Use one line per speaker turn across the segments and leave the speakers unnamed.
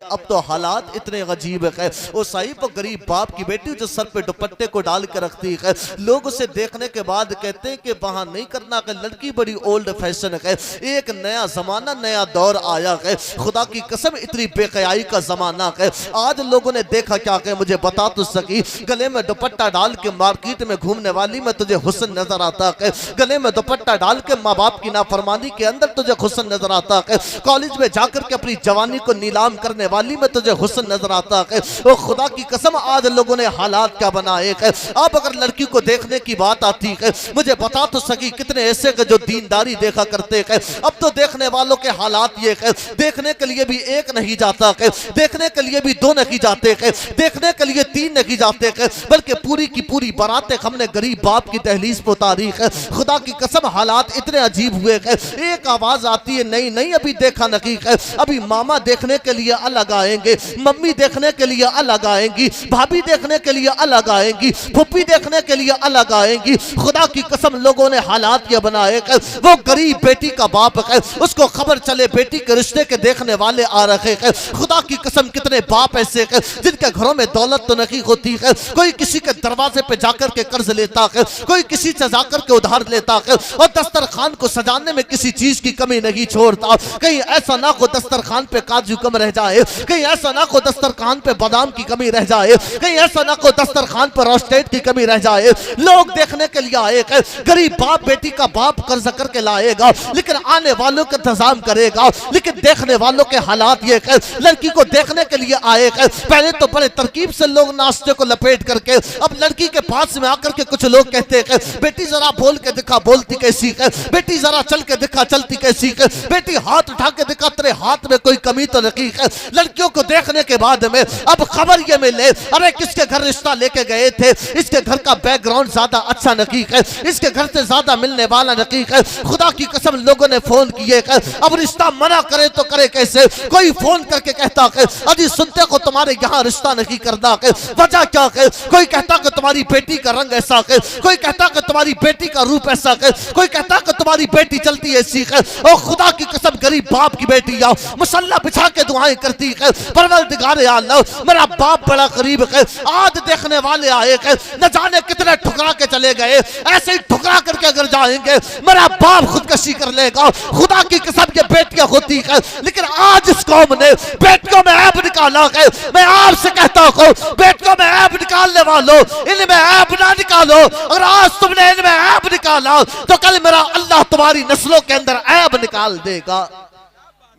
अब तो हालात इतने अजीब है। वो साहिब गरीब बाप की बेटी जो सर पे दुपट्टे को डाल के रखती है, लोग उसे देखने के बाद कहते हैं कि वहां नहीं करना कि लड़की बड़ी ओल्ड फैशन है, एक नया जमाना नया दौर आया है। खुदा की कसम इतनी बेकयाई का जमाना है। आज लोगों ने देखा क्या है मुझे बता तो सकी, गले में दुपट्टा डाल के मार्केट में घूमने वाली में तुझे हुस्न नजर आता है, गले में दुपट्टा डाल के माँ बाप की नाफरमानी के अंदर तुझे हुस्न नजर आता है, कॉलेज में जाकर के अपनी जवानी को नीलाम करने वाली में तुझे हुस्न नजर आता है। वो खुदा की कसम आज लोगों ने हालात क्या बनाए हैं। अब अगर लड़की को देखने की बात आती है, मुझे बता तो सकी कितने ऐसे के जो दीनदारी देखा करते हैं। अब तो देखने वालों के हालात ये है, देखने के लिए भी एक नहीं जाता है, देखने के लिए भी दो नहीं जाते हैं, देखने के लिए तीन नहीं जाते हैं, बल्कि पूरी की पूरी बारातें हमने गरीब बाप की दहलीज पर उतारी है। खुदा की कसम हालात इतने अजीब हुए हैं। एक आवाज आती है नहीं नहीं अभी देखा नहीं है, अभी मामा देखने के लिए अलग आएंगे, मम्मी देखने के लिए अलग आएंगी, भाभी देखने के लिए अलग आएंगी, फुप्पी देखने के लिए अलग आएंगी। खुदा की कसम लोगों ने हालात ये बनाए हैं। वो गरीब बेटी का बाप है, उसको खबर चले बेटी के रिश्ते के देखने वाले आ रहे हैं। खुदा की कसम कितने बाप ऐसे हैं जिनके घरों में दौलत तो नहीं होती है, कोई किसी के दरवाजे पे जाकर के कर्ज लेता है, कोई किसी से जाकर के उधार लेता है और दस्तरखान को सजाने में किसी चीज की कमी नहीं छोड़ता। कहीं ऐसा ना हो दस्तरखान पे काजू कम रह जाए, कहीं ऐसा ना हो दस्तरखान पे बादाम की कमी रह जाए, कहीं ऐसा ना हो दस्तरखान पर रोस्टेड की कमी रह जाए। लोग देखने के लिए आए हैं, गरीब बाप बेटी का बाप कर्ज करके लाएगा, लेकिन आने वालों का इंतजाम करेगा, लेकिन देखने वालों के हालात ये है। लड़की को देखने के लिए आए हैं, पहले तो बड़े तरकीब से लोग नाश्ते को लपेट करके, अब लड़की के पास में आकर के कुछ लोग कहते हैं बेटी जरा बोल के दिखा बोलती कैसी है, बेटी जरा चल के दिखा चलती कैसी है, बेटी हाथ उठा के दिखा तेरे हाथ में कोई कमी तो नहीं है। लड़कियों को देखने के बाद में अब खबर ये मिले अरे किसके घर रिश्ता लेके गए थे, इसके घर का बैकग्राउंड ज्यादा अच्छा नहीं है, इसके घर से ज्यादा मिलने वाला नहीं है। खुदा की कसम लोगों ने फोन किए है, अब रिश्ता मना करे तो करे कैसे। कोई फोन करके कहता है अजी सुनते को तुम्हारे यहाँ रिश्ता नहीं करना है, वजह क्या है। कोई कहता कि तुम्हारी बेटी का रंग ऐसा है, कोई कहता कि तुम्हारी बेटी का रूप ऐसा है, कोई कहता कि तुम्हारी बेटी चलती ऐसी है। और खुदा की कसम गरीब बाप की बेटी मुसल्ला बिछा के दुआएं करती है, परवरदिगार या अल्लाह मेरा बाप बड़ा करीब है। आज देखने वाले आए हैं, न जाने कितने ठुकरा के चले गए, ऐसे ही ठुकरा करके अगर जाएंगे मेरा बाप खुदकशी कर लेगा। खुदा की कसम ये बेटियां होती है, लेकिन आज इस कौम ने बेटियों में ऐब निकाला है। मैं आपसे कहता हूँ बेटियों में ऐब निकालने वालों इनमें ऐब ना निकालो। अगर आज तुमने इनमें ऐब निकाला तो कल मेरा अल्लाह तुम्हारी नस्लों के अंदर ऐब निकाल देगा,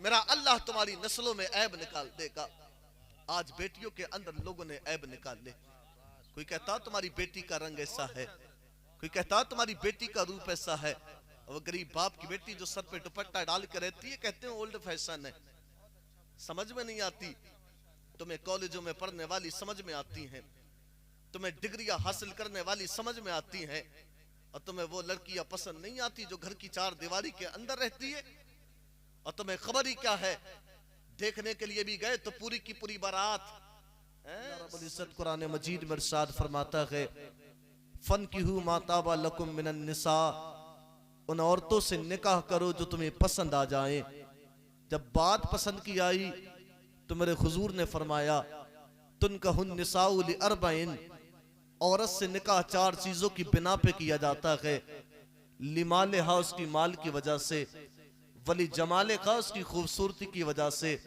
मेरा अल्लाह तुम्हारी नस्लों में ऐब निकाल देगा। आज बेटियों के अंदर लोगों ने ऐब निकाले। कोई कहता तुम्हारी बेटी का रंग ऐसा है, कोई कहता तुम्हारी बेटी का रूप ऐसा है। और गरीब बाप की बेटी जो सर पे दुपट्टा डाल के रहती है कहते हैं ओल्ड फैशन है। समझ में नहीं आती, तुम्हें कॉलेजों में पढ़ने वाली समझ में आती हैं, तुम्हें डिग्रियां हासिल करने वाली समझ में आती हैं, और तुम्हें वो लड़कियां पसंद नहीं आती जो घर की चार दीवारी के अंदर रहती है। और तुम्हें खबर ही क्या है, देखने के लिए भी गए तो पूरी की पूरी बारात। रब्बुल इज्जत कुरान मजीद में इरशाद फरमाता है फनकिहू मा ताबा लकुम मिनन निसा, उन औरतों से निकाह करो जो तुम्हें पसंद आ जाए। जब बात पसंद की आई तो मेरे हुजूर ने फरमाया तुनकहुन निसाउ लिअरबइन, औरत से निकाह चार चीजों की बिना पे किया जाता है। लिमालिहा उसकी माल की वजह से, वली जमाले का उसकी खूबसूरती की वजह से,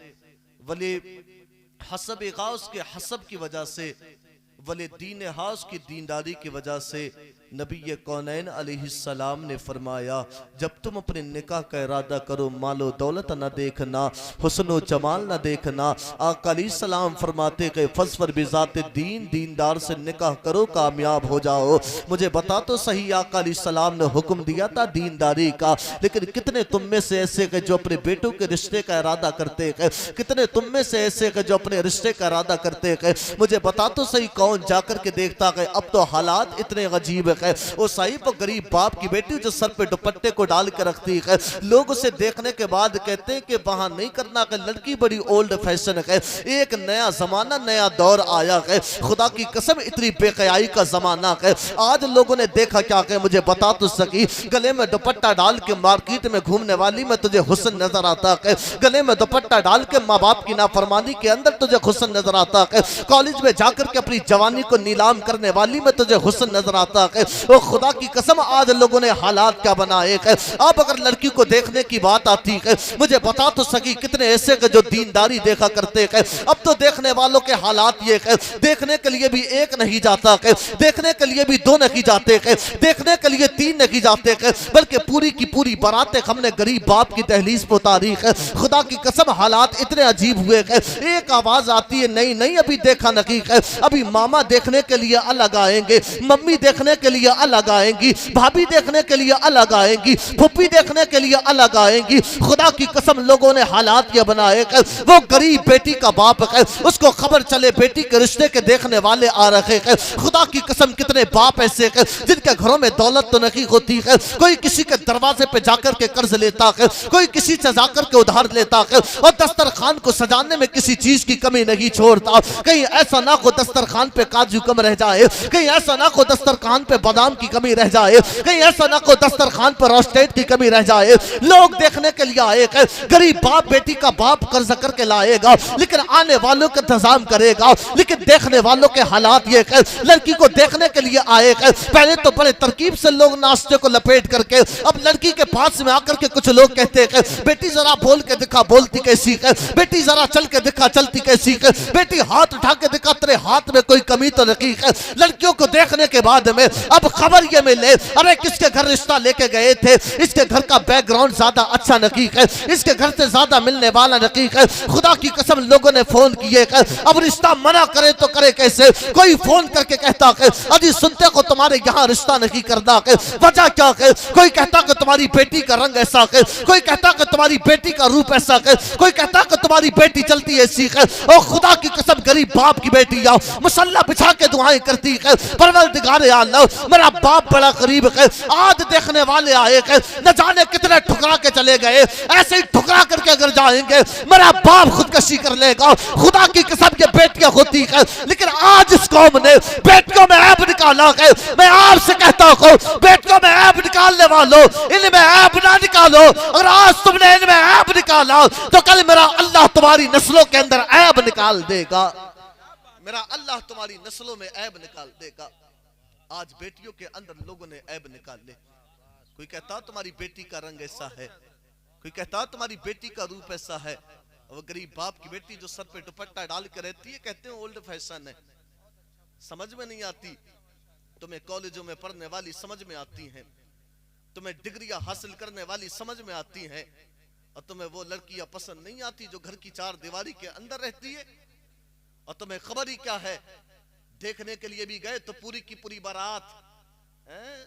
वली हसब का उसके हसब की वजह से, वली दीन हा उसकी दीनदारी की वजह से। नबी कौनैन अलैहिस्सलाम ने फरमाया जब तुम अपने निकाह का इरादा करो मालो दौलत न देखना, हुस्न जमाल न देखना। आका अलैहिस्सलाम फरमाते गए फस्फर बिज़ात दीन, दीनदार से निकाह करो कामयाब हो जाओ। मुझे बता तो सही आका अलैहिस्सलाम ने हुक्म दिया था दीनदारी का, लेकिन कितने तुम में से ऐसे के जो अपने बेटों के रिश्ते का इरादा करते हैं, कितने तुम में से ऐसे के जो अपने रिश्ते का इरादा करते हैं। मुझे बता तो सही कौन जाकर के देखता है। अब तो हालात इतने अजीब है, है। वो साहिब वो गरीब बाप की बेटी जो सर पे दुपट्टे को डाल के रखती है, लोग उसे देखने के बाद कहते हैं कि वहां नहीं करना कि लड़की बड़ी ओल्ड फैशन है। एक नया जमाना नया दौर आया है, खुदा की कसम इतनी बेकयाई का जमाना है। आज लोगों ने देखा क्या है मुझे बता तो सकी, गले में दुपट्टा डाल के मार्केट में घूमने वाली में तुझे हुस्न नजर आता है, गले में दुपट्टा डाल के माँ बाप की नाफरमानी के अंदर तुझे हुस्न नजर आता है, कॉलेज में जाकर के अपनी जवानी को नीलाम करने वाली में तुझे हुस्न नजर आता है। वो खुदा की कसम आज लोगों ने हालात क्या बनाए हैं। अब अगर लड़की को देखने की बात आती है, मुझे बता तो सकी कितने ऐसे जो दीनदारी देखा करते हैं, अब तो देखने वालों के हालात ये है, देखने के लिए भी एक नहीं जाता है, देखने के लिए भी दो नहीं जाते हैं, देखने के लिए तीन नहीं जाते हैं, बल्कि पूरी की पूरी बारातें हमने गरीब बाप की दहलीज पर उतारी है। खुदा की कसम हालात इतने अजीब हुए हैं, एक आवाज आती है नहीं नहीं अभी देखा नहीं है, अभी मामा देखने के लिए अलग आएंगे, मम्मी देखने के लिए अलग आएंगी, भाभी देखने के लिए अलग आएंगी, फुप्पी देखने के लिए अलग आएंगी। खुदा की कसम लोगों ने हालात ये बनाए हैं, वो गरीब बेटी का बाप है, उसको खबर चले बेटी के रिश्ते के देखने वाले आ रहे हैं। खुदा की कसम कितने बाप ऐसे हैं जिनके घरों में दौलत तो नहीं होती है, कोई किसी के दरवाजे पे जाकर के कर्ज लेता है, कोई किसी से जाकर के उधार लेता है, और दस्तरखान को सजाने में किसी चीज की कमी नहीं छोड़ता। कहीं ऐसा ना हो दस्तरखान पे काजू कम रह जाए, कहीं ऐसा ना हो दस्तरखान पे बादाम की कमी रह जाए, कहीं ऐसा ना हो दस्तरखान पर रोस्टेड की कमी रह जाए। लोग देखने के लिए आए हैं, गरीब बाप बेटी का बाप कर्ज करके लाएगा, लेकिन आने वालों का इंतजाम करेगा, लेकिन देखने वालों के हालात ये है, लड़की को देखने के लिए आए हैं, पहले तो बड़े तरकीब से लोग नाश्ते को लपेट करके, अब लड़की के पास में आकर के कुछ लोग कहते हैं बेटी जरा बोल के दिखा बोलती कैसी है, बेटी जरा चल के दिखा चलती कैसी है, बेटी हाथ उठा के दिखा तेरे हाथ में कोई कमी तो नहीं है। लड़कियों को देखने के बाद में अब खबर ये मिले अरे किसके घर रिश्ता लेके गए थे, इसके घर का बैकग्राउंड ज्यादा अच्छा नहीं है, इसके घर से ज्यादा मिलने वाला नहीं है। खुदा की कसम लोगों ने फोन किए है, अब रिश्ता मना करे तो करे कैसे, कोई फोन करके कहता है अजी सुनते को तुम्हारे यहाँ रिश्ता नहीं करना है, वजह क्या है, कोई कहता कि तुम्हारी बेटी का रंग ऐसा है, कोई कहता कि तुम्हारी बेटी का रूप ऐसा है, कोई कहता कि तुम्हारी बेटी चलती ऐसी है। और खुदा की कसम गरीब बाप की बेटी या मुसल्ला बिछा के दुआएं करती है, परवरदिगारे अल्लाह मेरा बाप बड़ा गरीब है, आज देखने वाले आए हैं न जाने कितने ठुकरा के चले गए, ऐसे ही ठुकरा करके अगर जाएंगे मेरा बाप खुदकशी कर लेगा। खुदा की कसम ये बेटियां होती है, लेकिन आज इस कौम ने बेटियों में ऐब निकाला है। मैं आपसे कहता हूँ बेटियों में ऐब निकालने वालों इनमें ऐब ना निकालो, अगर आज तुमने इनमें ऐब निकाला तो कल मेरा अल्लाह तुम्हारी नस्लों के अंदर ऐब निकाल देगा, मेरा अल्लाह तुम्हारी नस्लों में ऐब निकाल देगा। आज बेटियों के अंदर लोगों ने ऐब निकाले, कोई कहता तुम्हारी बेटी का रंग ऐसा है, कोई कहता तुम्हारी बेटी का रूप ऐसा है। वो गरीब बाप की बेटी जो सर पे दुपट्टा डाल के रहती है कहते हैं ओल्ड फैशन है, समझ में नहीं आती। तुम्हें कॉलेजों में पढ़ने वाली समझ में आती हैं, तुम्हें डिग्रियां हासिल करने वाली समझ में आती हैं, और तुम्हें वो लड़कियां पसंद नहीं आती जो घर की चार दीवारी के अंदर रहती है। और तुम्हें खबर ही क्या है, देखने के लिए भी गए तो पूरी की पूरी बारात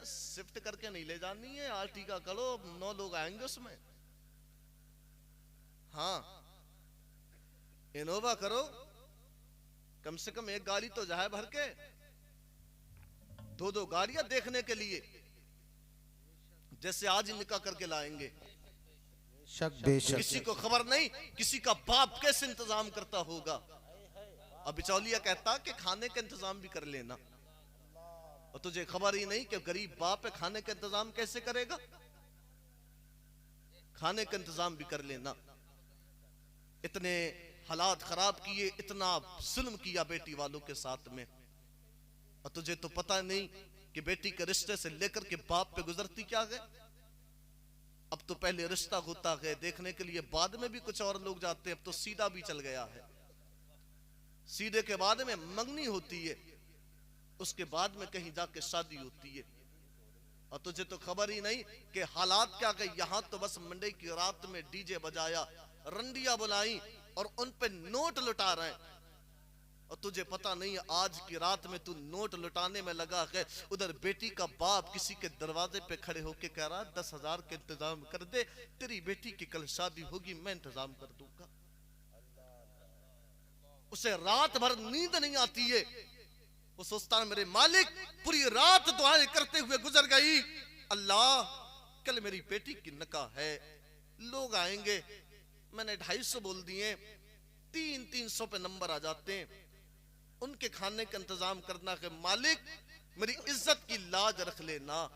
शिफ्ट करके नहीं ले जानी है, आर्टिका करो 9 लोग आएंगे उसमें, हाँ इनोवा करो, कम से कम एक गाड़ी तो जाए भर के, 2-2 गाड़ियां देखने के लिए, जैसे आज ही निकाह करके लाएंगे।
शक बेशक
किसी को खबर नहीं किसी का बाप कैसे इंतजाम करता होगा। अब बिचौलिया कहता कि खाने का इंतजाम भी कर लेना, और तुझे खबर ही नहीं कि गरीब बाप है खाने का इंतजाम कैसे करेगा, खाने का इंतजाम भी कर लेना। इतने हालात खराब किए, इतना जुल्म किया बेटी वालों के साथ में, और तुझे तो पता नहीं कि बेटी के रिश्ते से लेकर के बाप पे गुजरती क्या है। अब तो पहले रिश्ता होता है देखने के लिए, बाद में भी कुछ और लोग जाते हैं, अब तो सीधा भी चल गया है, सीधे के बाद में मंगनी होती है, उसके बाद में कहीं जाके शादी होती है। और तुझे तो खबर ही नहीं कि हालात क्या गए। यहां तो बस मंडे की रात में डीजे बजाया, रंडिया बुलाई और उन पे नोट लुटा रहे हैं, और तुझे पता नहीं आज की रात में तू नोट लुटाने में लगा है, उधर बेटी का बाप किसी के दरवाजे पे खड़े होके कह रहा 10,000 के इंतजाम कर दे, तेरी बेटी की कल शादी होगी, मैं इंतजाम कर दूंगा। उसे रात भर नींद नहीं आती है, वो सोचता है मेरे मालिक पूरी रात दुआएं करते हुए गुजर गई, अल्लाह कल मेरी बेटी की निकाह है, लोग आएंगे, मैंने 250 बोल दिए, 300 पे नंबर आ जाते हैं, उनके खाने का इंतजाम करना है मालिक, मेरी इज्जत की लाज रख लेना।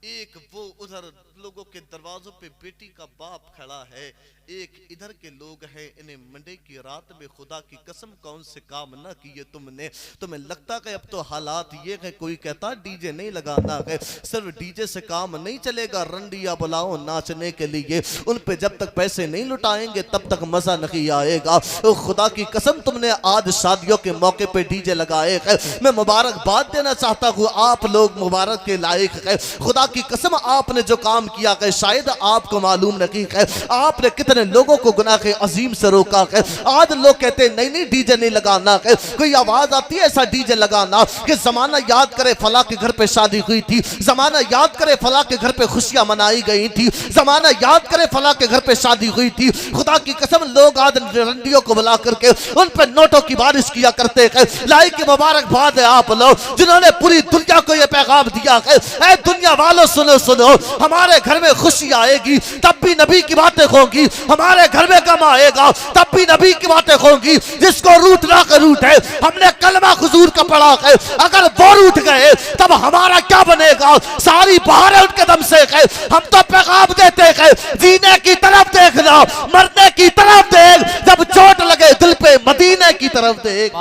एक वो उधर लोगों के दरवाजों पे बेटी का बाप खड़ा है, एक इधर के लोग हैं, इन्हें मंडे की रात में खुदा की कसम कौन से काम ना किए तुमने। तुम्हें लगता है अब तो हालात ये है, कोई कहता डीजे नहीं लगाना है, सिर्फ डीजे से काम नहीं चलेगा, रंडिया बुलाओ नाचने के लिए, उन पे जब तक पैसे नहीं लुटाएंगे तब तक मजा नहीं आएगा। खुदा की कसम तुमने आज शादियों के मौके पे डीजे लगाए है, मैं मुबारकबाद देना चाहता हूँ, आप लोग मुबारक के लायक है। खुदा की कसम आपने जो काम किया है शायद आपको मालूम नहीं है, आपने कितने लोगों को गुनाह के अजीम से रोका है। आज लोग कहते हैं नहीं नहीं डीजे नहीं लगाना है, कोई आवाज आती है ऐसा डीजे लगाना कि जमाना याद करे फला के घर पे शादी हुई थी, जमाना याद करे फला के घर पे खुशियां मनाई गई थी, जमाना याद करे फला के घर पे शादी हुई थी। खुदा की कसम लोग आज रंडियों को बुला करके उन पे नोटों की बारिश किया करते हैं। लाई की मुबारकबाद है आप लोग जिन्होंने पूरी दुनिया को यह पैगाम दिया है, ऐ दुनिया वालों सुनो सुनो, हमारे घर में खुशी आएगी तब भी नबी की बातें होंगी, हमारे घर में गम आएगा तब भी नबी की बातें होंगी। जिसको रूठ ना कर रूठ है, हमने कलमा हुजूर का पढ़ा है, अगर वो रूठ गए तब हमारा क्या बनेगा। सारी बहारें उनके दम से है, हम तो पैगाम देते हैं जीने की तरफ देखना, मरने की तरफ देख, जब चोट लगे दिल पे मदीने की तरफ देख।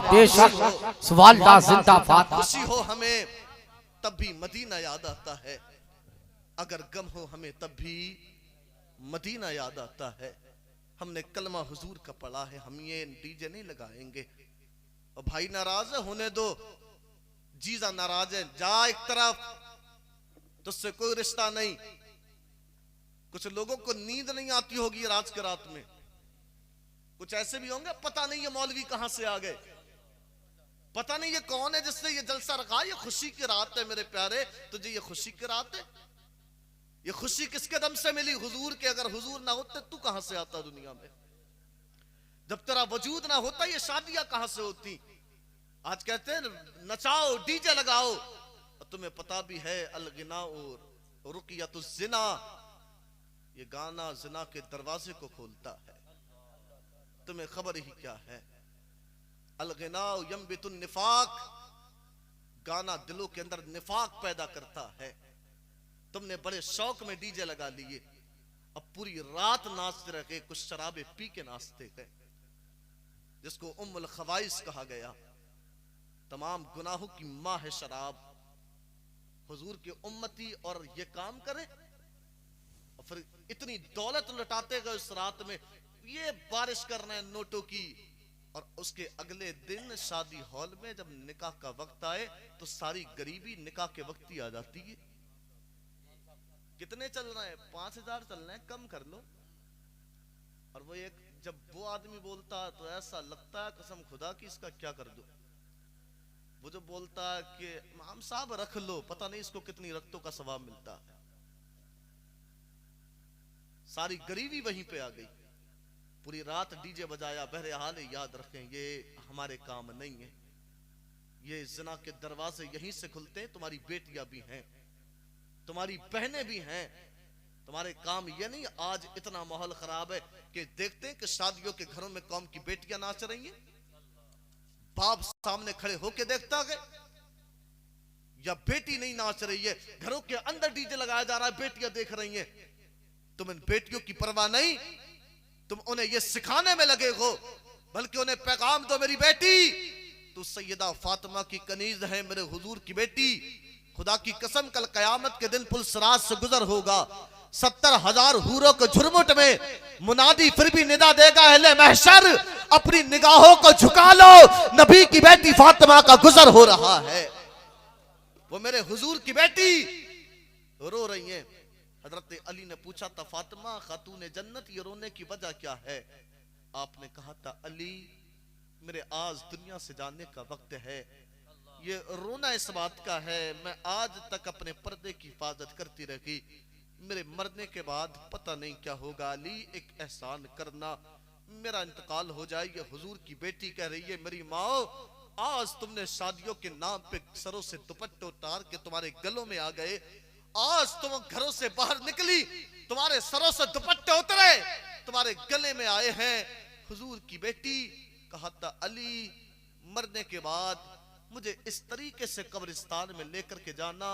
बेशक सवाल जिंदाबाद।
खुशी हो हमें तब भी मदीना याद आता है, अगर गम हो हमें तब भी मदीना याद आता है। हमने कलमा हुजूर का पढ़ा है, हम ये डीजे नहीं लगाएंगे। और भाई नाराज है होने दो, जीजा नाराज है जा एक तरफ, तुझसे कोई रिश्ता नहीं। कुछ लोगों को नींद नहीं आती होगी रात के रात में, कुछ ऐसे भी होंगे पता नहीं ये मौलवी कहां से आ गए, पता नहीं ये कौन है जिसने ये जलसा रखा, ये खुशी की रात है मेरे प्यारे, तुझे ये खुशी की रात है, ये खुशी किसके दम से मिली, हुजूर के। अगर हुजूर ना होते तू कहां से आता दुनिया में, जब तेरा वजूद ना होता ये शादियां कहां से होती। आज कहते हैं नचाओ डीजे लगाओ, और तुम्हें पता भी है अलगिना और रुकियतुज जिना, ये गाना जिना के दरवाजे को खोलता है, तुम्हें खबर ही क्या है। अलगिना यंबितुन निफाक, गाना दिलों के अंदर निफाक पैदा करता है। तुमने बड़े शौक में डीजे लगा लिए, अब पूरी रात नाचते रहे, कुछ शराबे पी के नाचते गए, जिसको उम्मुल खवाइस कहा गया। तमाम गुनाहों की मां है शराब। हुजूर के उम्मती और ये काम करें और फिर इतनी दौलत लुटाते गए उस रात में, ये बारिश कर रहे हैं नोटों की, और उसके अगले दिन शादी हॉल में जब निकाह का वक्त आए तो सारी गरीबी निकाह के वक्त ही आ जाती है। कितने चल रहे हैं, 5000 चल रहे हैं, कम कर लो। और वो एक जब वो आदमी बोलता है तो ऐसा लगता है कसम खुदा की इसका क्या कर दो। वो जो बोलता है कि हम साहब रख लो, पता नहीं इसको कितनी रक्तों का सवाब मिलता है। सारी गरीबी वहीं पे आ गई, पूरी रात डीजे बजाया। बहरहाल याद रखें ये हमारे काम नहीं है, ये जिना के दरवाजे यहीं से खुलते हैं। तुम्हारी बेटियां भी हैं, तुम्हारी बहनें भी हैं, तुम्हारे काम ये नहीं। आज इतना माहौल खराब है कि देखते हैं कि शादियों के घरों में कौम की बेटियां नाच रही हैं, बाप सामने खड़े होके देखता है, या बेटी नहीं नाच रही है, घरों के अंदर डीजे लगाया जा रहा है, बेटियां देख रही हैं। तुम इन बेटियों की परवाह नहीं, तुम उन्हें ये सिखाने में लगे हो, बल्कि उन्हें पैगाम दो मेरी बेटी तू सैयदा फातिमा की कनीज है, मेरे हुजूर की बेटी। खुदा की कसम कल कयामत के दिन पुलसराज से गुजर होगा, 70,000 हूरों के झुरमुट में मुनादी फिर भी निदा देगा, अहले महशर अपनी निगाहों को झुका लो, नबी की बेटी फातिमा का गुजर हो रहा है। वो मेरे हुजूर की बेटी रो रही है। हजरत अली ने पूछा था फातिमा खातून जन्नत ये रोने की वजह क्या है। आपने कहा था अली मेरे आज दुनिया से जाने का वक्त है, ये रोना इस बात का है मैं आज तक अपने पर्दे की हिफाजत करती रही, मेरे मरने के बाद पता नहीं क्या होगा। अली एक एहसान करना, मेरा इंतकाल हो जाए। ये हुजूर की बेटी कह रही है मेरी माँ आज तुमने शादियों के नाम पे सरों से दुपट्टे उतार के तुम्हारे गलों में आ गए। आज तुम घरों से बाहर निकली, तुम्हारे सरों से दुपट्टे उतरे, तुम्हारे गले में आए हैं। हुजूर की बेटी कहा था अली मरने के बाद मुझे इस तरीके से कब्रिस्तान में लेकर के जाना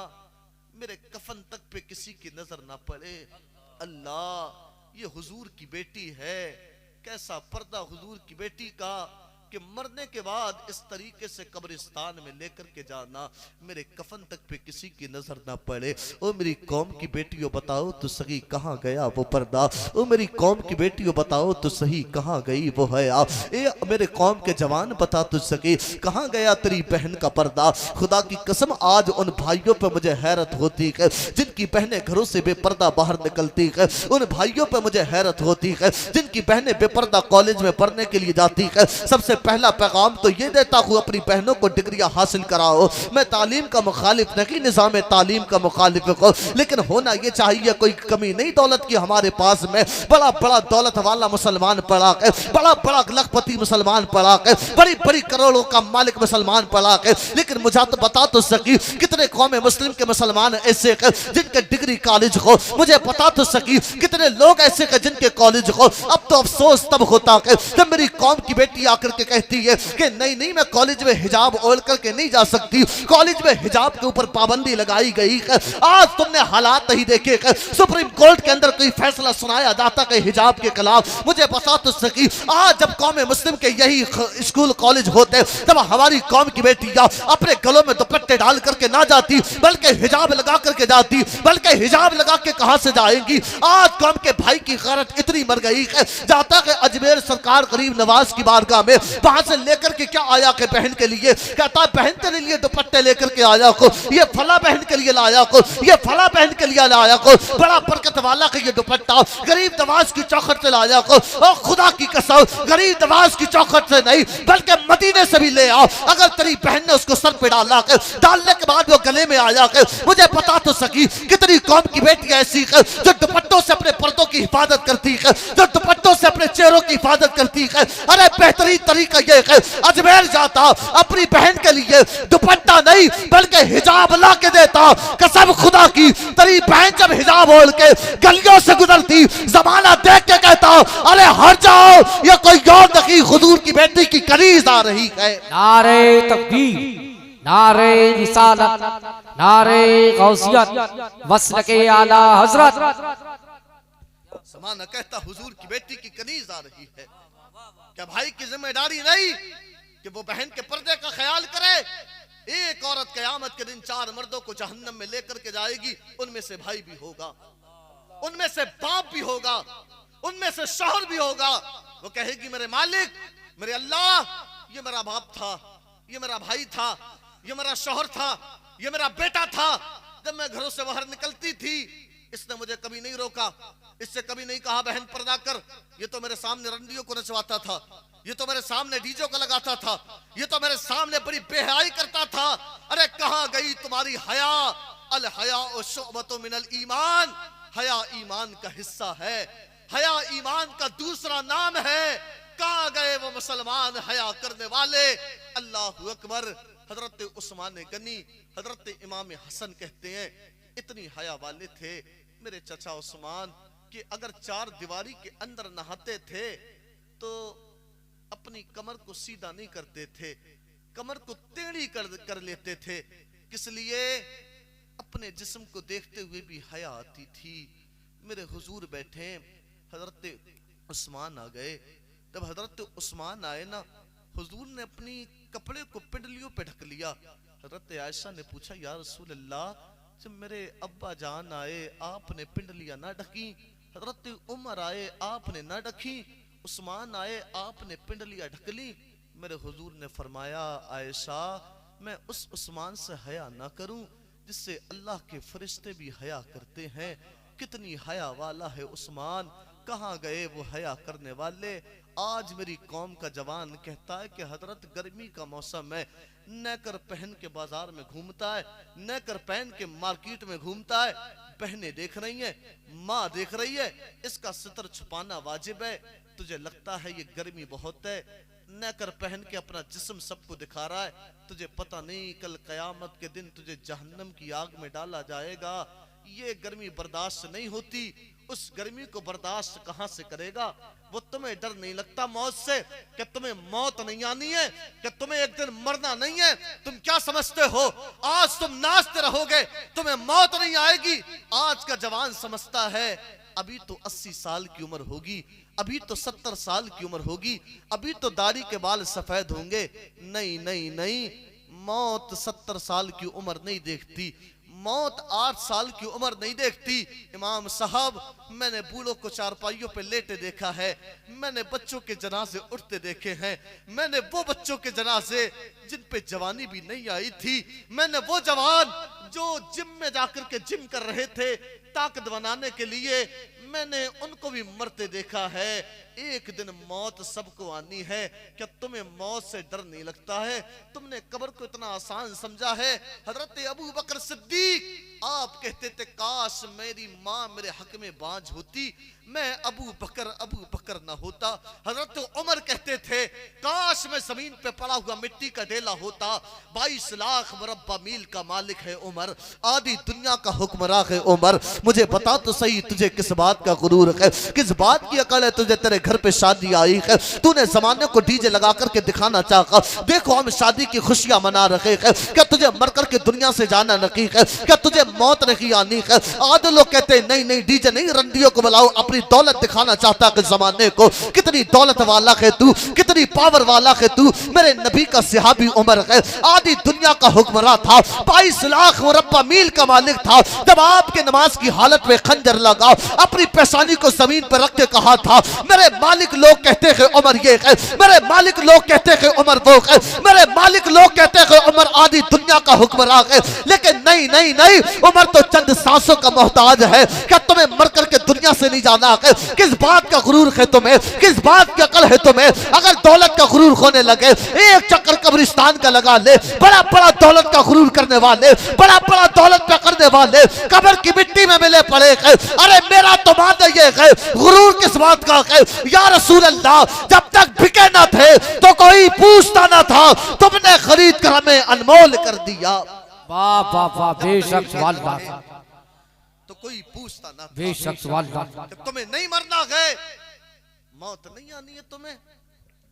मेरे कफन तक पे किसी की नजर ना पड़े। अल्लाह ये हुजूर की बेटी है, कैसा पर्दा हुजूर की बेटी का कि मरने के बाद इस तरीके से कब्रिस्तान में लेकर के जाना मेरे कफन तक पे किसी की नजर ना पड़े। ओ मेरी कौम की बेटियों बताओ तो सही कहाँ गया वो पर्दा। ओ मेरी कौम की बेटियों बताओ तो सही कहाँ गई वो हया। ए मेरे कौम के जवान बता तो सके कहाँ गया तेरी बहन का पर्दा। खुदा की कसम आज उन भाइयों पे मुझे हैरत होती है जिनकी बहनें घरों से बेपर्दा बाहर निकलती है। उन भाइयों पे मुझे हैरत होती है जिनकी बहनें बेपर्दा कॉलेज में पढ़ने के लिए जाती है। सबसे पहला पैगाम तो ये देता हूँ अपनी बहनों को डिग्रियां हासिल कराओ। मैं तालीम का मुखालिफ नहीं, निज़ाम तालीम का मुखालिफ हो, लेकिन होना ये चाहिए कोई कमी नहीं दौलत की हमारे पास में। बड़ा बड़ा दौलत वाला मुसलमान पड़ा है, बड़ा बड़ा लखपति मुसलमान पड़ा है, बड़ी बड़ी करोड़ों का मालिक मुसलमान पड़ा है, लेकिन मुझे तो बता तो सकी कितने कौम मुस्लिम के मुसलमान ऐसे हैं जिनके डिग्री कॉलेज हो। मुझे बता तो सकी कितने लोग ऐसे हैं जिनके कॉलेज हो। अब तो अफसोस तब होता है जब मेरी कौम की बेटी आकर के कहती है कि नहीं नहीं मैं कॉलेज में हिजाब ओढ़ करके नहीं जा सकती, कॉलेज में हिजाब के ऊपर पाबंदी लगाई गई है। आज तुमने हालात नहीं देखे, सुप्रीम कोर्ट के अंदर कोई फैसला सुनाया जाता है हिजाब के खिलाफ। मुझे बता तो सकी आज जब कौम मुस्लिम के यही स्कूल कॉलेज होते तब हमारी कौम की बेटियां अपने गलों में दुपट्टे डाल करके ना जाती बल्कि हिजाब लगा करके जाती, बल्कि हिजाब लगा के कहां से जाएंगी। आज कौम के भाई की गैरत इतनी मर गई है, जाता है अजमेर सरकार गरीब नवाज की बारगाह में, वहां से लेकर के क्या आया के बहन के लिए, कहता है बहन तेरे लिए दुपट्टे लेकर के आया को, ये फला बहन के लिए लाया को, ये फला बहन के लिए लाया को, बड़ा बरकत वाला का ये दुपट्टा गरीब नवाज की चौखट से लाया को। और खुदा की कसम गरीब नवाज की चौखट से नहीं बल्कि मदीने से भी ले आओ। अगर तेरी बहन ने उसको सर पे डाला के, डालने के बाद वो गले में आया के, मुझे पता तो सकी कितनी कौम की बेटी ऐसी है जो दुपट्टों से अपने पर्दों की हिफाजत करती है, जो दुपट्टों से अपने चेहरों की हिफाजत करती है। अरे बेहतरीन तरीका ये है अजमेर जाता अपनी बहन के लिए दुपट्टा नहीं बल्कि हिजाब ला के देता। कसम खुदा की तेरी बहन जब हिजाब ओढ़ के गलियों से गुजरती जमाना देख के कहता अरे हट जाओ ये कोई और नहीं हुजूर की बेटी की करीज आ रही है।
नारे तकबीर, नारे रिसालत, नारे गौसियत, वस्ल के आला हजरत।
जमाना कहता हुजूर की बेटी की कनीज आ रही है। क्या भाई की जिम्मेदारी नहीं कि वो बहन के पर्दे का ख्याल करे। एक औरत कयामत के दिन 4 मर्दों को जहन्नम में लेकर के जाएगी, उनमें से भाई भी होगा, उनमें से बाप भी होगा, उनमें से शौहर भी होगा। वो कहेगी मेरे मालिक, मेरे अल्लाह, ये मेरा बाप था, ये मेरा भाई था, ये मेरा शौहर था, ये मेरा बेटा था। जब मैं घरों से बाहर निकलती थी इसने मुझे कभी नहीं रोका, इससे कभी नहीं कहा बहन पर्दा कर। ये तो मेरे सामने रंडियों को नचवाता था, ये तो मेरे सामने डीजो को लगाता था, ये तो मेरे सामने बड़ी बेहयाई करता था। अरे कहां गई तुम्हारी हया? अल हया शुअबतुम मिनल ईमान, हया ईमान का हिस्सा है, हया ईमान का दूसरा नाम है। कहां गए वो मुसलमान हया करने वाले? अल्लाहु अकबर। हजरत उस्मान गनी, हजरत इमाम हसन कहते हैं इतनी हया वाले थे मेरे चचा उस्मान कि अगर 4 दीवारी के अंदर नहाते थे तो अपनी कमर को सीधा नहीं करते थे, कमर को टेढ़ी कर लेते थे। किस लिए? अपने जिस्म को देखते हुए भी हया आती थी। मेरे हुजूर बैठे, हजरत उस्मान आ गए। जब हजरत उस्मान आए ना, हुजूर ने अपनी कपड़े को पिंडलियों पे ढक लिया। हजरत आयशा ने पूछा या रसूल अल्लाह, जब मेरे अब्बा जान आए आपने पिंडलियां ना ढकी, हजरत उमर आए आपने ना ढकी, उस्मान आए आपने पिंडलियां ढक ली। मेरे हुजूर ने फरमाया आयशा मैं उस उस्मान से हया ना करूं जिससे अल्लाह के फरिश्ते भी हया करते हैं। कितनी हया वाला है उस्मान, कहां गए वो हया करने वाले? आज मेरी कौम का जवान कहता है कि हजरत गर्मी का मौसम है, नेकर पहन के बाजार में घूमता है, नेकर पहन के मार्केट में घूमता है। बहनें देख रही हैं, माँ देख रही है, इसका सितर छुपाना वाजिब है। तुझे लगता है ये गर्मी बहुत है, नेकर पहन के अपना जिस्म सबको दिखा रहा है। तुझे पता नहीं कल कयामत के दिन तुझे जहन्नम की आग में डाला जाएगा। ये गर्मी बर्दाश्त नहीं होती, उस गर्मी को बर्दाश्त कहां से करेगा। वो तुम्हें डर नहीं लगता मौत से? कि तुम्हें मौत नहीं आनी है? कि तुम्हें एक दिन मरना नहीं है? तुम क्या समझते हो आज तुम नाचते रहोगे, तुम्हें मौत नहीं आएगी? आज का जवान समझता है अभी तो 80 साल की उम्र होगी, अभी तो 70 साल की उम्र होगी, अभी तो दाढ़ी के बाल सफेद होंगे। नहीं नहीं नहीं, मौत 70 साल की उम्र नहीं देखती, मौत 8 साल की उम्र नहीं देखती। इमाम साहब, मैंने बूढ़ों को चारपाइयों पे लेटे देखा है, मैंने बच्चों के जनाजे उठते देखे हैं, मैंने वो बच्चों के जनाजे जिन पे जवानी भी नहीं आई थी, मैंने वो जवान जो जिम में जाकर के जिम कर रहे थे ताकत बनाने के लिए, मैंने उनको भी मरते देखा है। एक दिन मौत सबको आनी है। क्या तुम्हें मौत से डर नहीं लगता है? तुमने कब्र को इतना आसान समझा है। हजरत अबू बकर सिद्दीक आप कहते थे काश मेरी माँ मेरे हक में बांझ होती, मैं अबू बकर ना होता। हजरत उमर कहते थे काश मैं जमीन पे पड़ा हुआ मिट्टी का ढेला होता। 22 लाख मुरब्बा मील का मालिक है उमर, आधी दुनिया का हुक्मरान है उमर। मुझे बता तो सही तुझे किस बात का गुरूर है, किस बात की अकल है तुझे? तेरे घर पे शादी आई है, तूने जमाने को डीजे लगा करके दिखाना चाहा, देखो हम शादी की खुशियां मना रहे हैं। क्या तुझे मर करके दुनिया से जाना नहीं है? क्या तुझे मौत नहीं आनी है? आधे लोग कहते नहीं नहीं डीजे नहीं, रंडियों को बुलाओ, अपनी दौलत दिखाना चाहता है जमाने को, कितनी दौलत वाला है तू, कितनी पावर वाला है तू। मेरे नबी का सहाबी उमर है, आधी दुनिया का हुक्मरान था, 22 लाख मुरब्बा मील का मालिक था। जब आपके नमाज की हालत में खंजर लगा, अपनी पेशानी को जमीन पर रख के कहा था मेरे मालिक लोग कहते हैं उमर ये है, मेरे मालिक लोग कहते हैं उमर वो है, मेरे मालिक लोग कहते हैं उमर आधी दुनिया का हुक्मरान है। लेकिन नहीं नहीं नहीं, उमर तो चंद सांसों का मोहताज है। क्या तुम्हें मर करके दुनिया से नहीं जाना है? किस बात का गुरूर है तुम्हें? किस बात की अकल है तुम्हें? अगर दौलत का गुरूर होने लगे, एक चक्कर कब्रिस्तान का लगा ले। बड़ा बड़ा दौलत का गुरूर करने वाले, बड़ा बड़ा दौलत पे करने वाले कब्र की मिट्टी में मिले पड़े हैं। अरे मेरा तो मानना ये है, गुरूर किस बात का है? या रसूल अल्लाह, जब तक बिके ना थे तो कोई पूछता ना था, तुमने खरीद कर हमें अनमोल कर दिया।
वाह वाह वाह, बेशक वाला
तो कोई पूछता ना था,
बेशक वाला।
तुम्हें नहीं मरना है, मौत नहीं आनी है तुम्हें?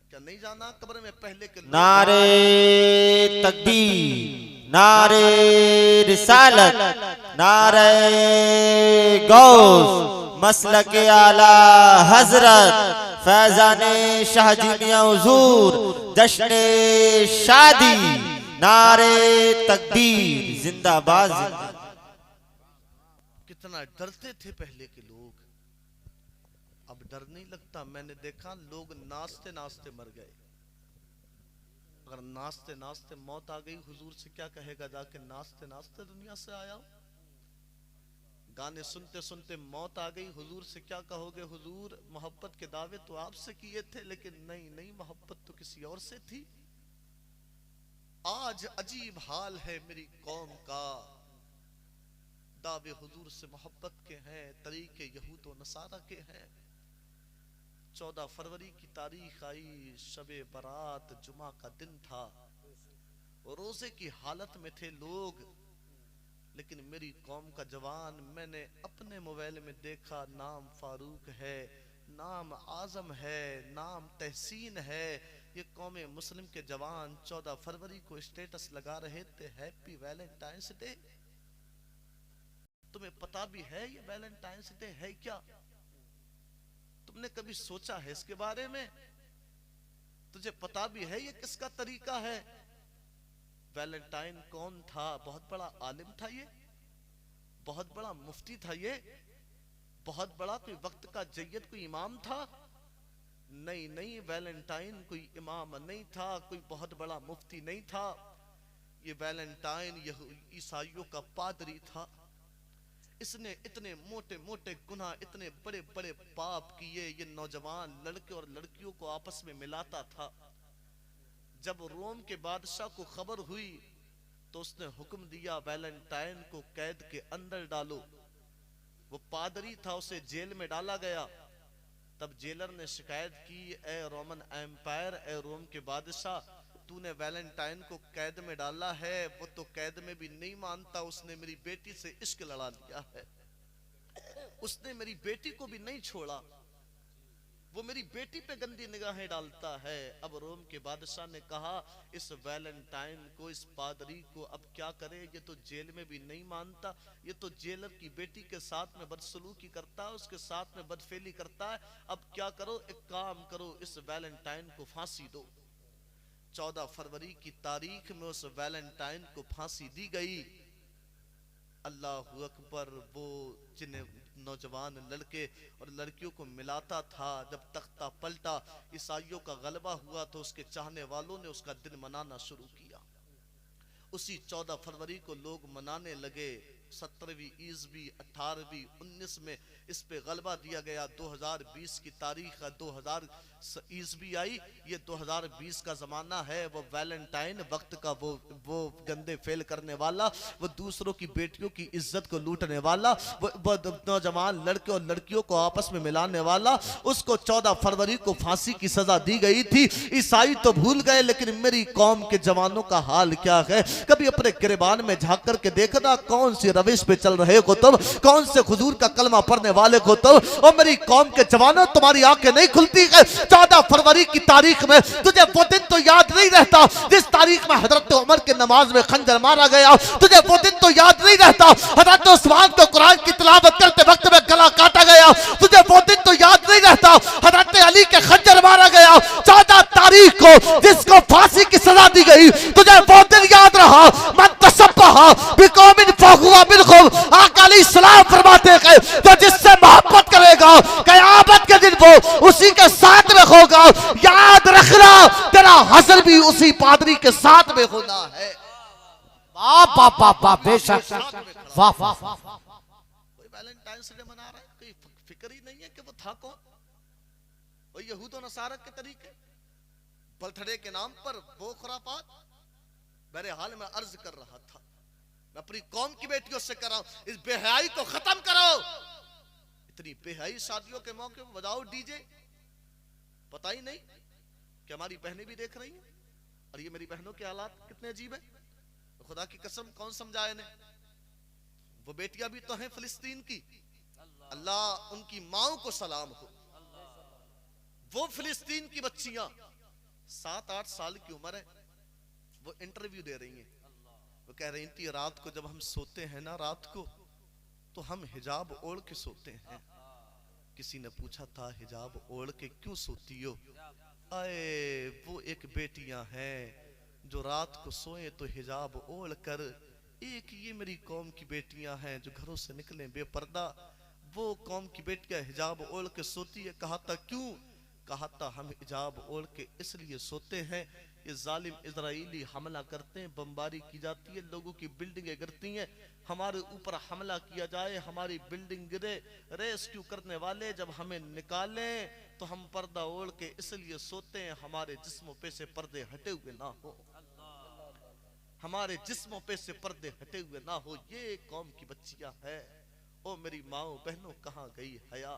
क्या नहीं जाना कब्र में? पहले के
नारे तकबीर, नारे रिसालत, नारे गौस, मसलके आला हजरत, फैजाने शाहजी मियां हुजूर, जश्ने शादी, नारे तकबीर, जिंदाबाद।
कितना डरते थे पहले के लोग, अब डर नहीं लगता। मैंने देखा लोग नाचते नाचते मर गए। अगर नाचते नाचते मौत आ गई, हुजूर से क्या कहेगा जाके नाचते नाचते दुनिया से आया? गाने सुनते सुनते मौत आ गई, हुजूर से क्या कहोगे? हुजूर मोहब्बत के दावे तो आपसे किए थे, लेकिन नहीं नहीं मोहब्बत तो किसी और से थी। आज अजीब हाल है मेरी कौम का, दावे हुजूर से मोहब्बत के हैं, तरीके यहूद व नसारा के हैं। 14 फरवरी की तारीख आई, शबे बारात जुमा का दिन था, रोजे की हालत में थे लोग। लेकिन मेरी कौम का जवान, मैंने अपने मोबाइल में देखा, नाम फारूक है, नाम आजम है, नाम तहसीन है। ये कौम मुस्लिम के जवान 14 फरवरी को स्टेटस लगा रहे थे, हैप्पी वैलेंटाइंस डे। तुम्हें पता भी है ये वैलेंटाइंस डे है क्या? तुमने कभी सोचा है इसके बारे में? तुझे पता भी है ये किसका तरीका है? वैलेंटाइन कौन था? बहुत बड़ा आलिम था ये, बहुत बड़ा मुफ्ती था ये, बहुत बड़ा कोई वक्त का जय्यद कोई इमाम था? नहीं नहीं, वैलेंटाइन कोई इमाम नहीं था, कोई बहुत बड़ा मुफ्ती नहीं था। ये वैलेंटाइन ईसाइयों का पादरी था। इसने इतने मोटे मोटे गुनाह, इतने बड़े बड़े पाप किए। ये नौजवान लड़के और लड़कियों को आपस में मिलाता था। जब रोम के बादशाह को खबर हुई तो उसने हुक्म दिया वैलेंटाइन को कैद के अंदर डालो। वो पादरी था, उसे जेल में डाला गया। तब जेलर ने शिकायत की, ए रोमन एम्पायर, ए रोम के बादशाह, तूने वैलेंटाइन को कैद में डाला है, वो तो कैद में भी नहीं मानता, उसने मेरी बेटी से इश्क लड़ा लिया है, उसने मेरी बेटी को भी नहीं छोड़ा, वो मेरी बेटी पे गंदी निगाहें डालता है। अब रोम के बादशाह ने कहा, इस वैलेंटाइन को, इस पादरी को अब क्या करे, ये तो जेल में भी नहीं मानता, ये तो जेलर की बेटी के साथ में बदसलूकी करता है, उसके साथ में बदफेली करता है, अब क्या करो, एक काम करो, इस वैलेंटाइन को फांसी दो। 14 फरवरी की तारीख में उस वैलेंटाइन को फांसी दी गई। अल्लाह अकबर। वो जिन्हें नौजवान लड़के और लड़कियों को मिलाता था, जब तख्ता पलटा, ईसाइयों का गलबा हुआ तो उसके चाहने वालों ने उसका दिन मनाना शुरू किया। उसी 14 फरवरी को लोग मनाने लगे। 17वीं ईस्वी 18वीं 19 में इस पे गलबा दिया गया। 2020 की तारीख है, 2000 ईस्वी आई, ये 2020 का जमाना है। वो वैलेंटाइन वक्त का वो गंदे फेल करने वाला, वो दूसरों की बेटियों की इज्जत को लूटने वाला, वो नौजवान लड़के और लड़कियों को आपस में मिलाने वाला, उसको 14 फरवरी को फांसी की सजा दी गई थी। ईसाई तो भूल गए, लेकिन मेरी कौम के जवानों का हाल क्या है? कभी अपने गिरबान में झांक करके देखना, कौन सी रविश पे चल रहे हो तुम, कौन से हुजूर का कलमा पढ़ने वाले हो तुम। और मेरी कौम के जवानों, तुम्हारी आंखें नहीं खुलती है। 14 फरवरी की तारीख में तुझे वो दिन तो याद नहीं रहता जिस तारीख में हजरत उमर के नमाज में खंजर मारा गया। तुझे वो दिन तो याद नहीं रहता हजरत उस्मान को कुरान की तिलावत करते वक्त में गला काटा गया। तुझे वो दिन तो याद नहीं रहता हजरत अली के खंजर मारा गया। 14 तारीख को जिसको फांसी की सजा दी गई, तुझे वो दिन याद रहा। मन तशब्बहा बिकौमिन फहुवा मिनहुम। आका अलैहिस्सलाम फरमाते हैं, तो जिससे मोहब्बत करेगा क़यामत के दिन वो उसी के साथ में होगा। याद रखना, तेरा हश्र भी उसी पादरी के साथ में होना है।
वाह वाह वाह वाह, बेशक वाह वाह।
कोई वैलेंटाइंस डे मना रहा है, कोई फिक्र ही नहीं है कि वो था कौन। वो यहूद और नसारा के तरीके, बर्थडे के नाम पर वो खुरापात। बहरहाल मैं अर्ज कर रहा था, मैं अपनी कौम की बेटियों से कर रहा हूं, इस बेहयाई को खत्म करो। इतनी बेहयाई शादियों के मौके पर बजाओ डीजे, पता ही नहीं कि हमारी बहनें भी देख रही हैं। और ये मेरी बहनों के हालात कितने अजीब है, खुदा की कसम कौन समझाए इन्हें। वो बेटियां भी तो हैं फिलिस्तीन की, अल्लाह उनकी माओ को सलाम हो। वो फिलिस्तीन की बच्चियां 7-8 साल की उम्र है, वो इंटरव्यू दे रही हैं। वो कह रही थी, रात को जब हम सोते हैं ना, रात को तो हम हिजाब ओढ़ के सोते हैं। किसी ने पूछा था, हिजाब ओढ़ के क्यों सोती हो? आए, वो एक बेटियां हैं जो रात को सोए तो हिजाब ओढ़ कर। एक ये मेरी कौम की बेटियां हैं जो घरों से निकले बेपर्दा। वो कौम की बेटियां हिजाब ओढ़ के सोती है। कहा था क्यों? कहा था हम हिजाब ओढ़ के इसलिए सोते हैं, ये जालिम इजराइली हमला करते हैं, बमबारी की जाती है, लोगों की बिल्डिंगें गिरती हैं, हमारे ऊपर हमला किया जाए, हमारी बिल्डिंग गिरे, रेस्क्यू करने वाले जब हमें निकालें तो हम पर्दा ओढ़ के इसलिए सोते हैं, हमारे जिस्मों पे से पर्दे हटे हुए ना हो, हमारे जिस्मों पे से पर्दे हटे हुए ना हो। ये कौम की बच्चियां है। ओ मेरी माओ बहनों, कहाँ गई हया?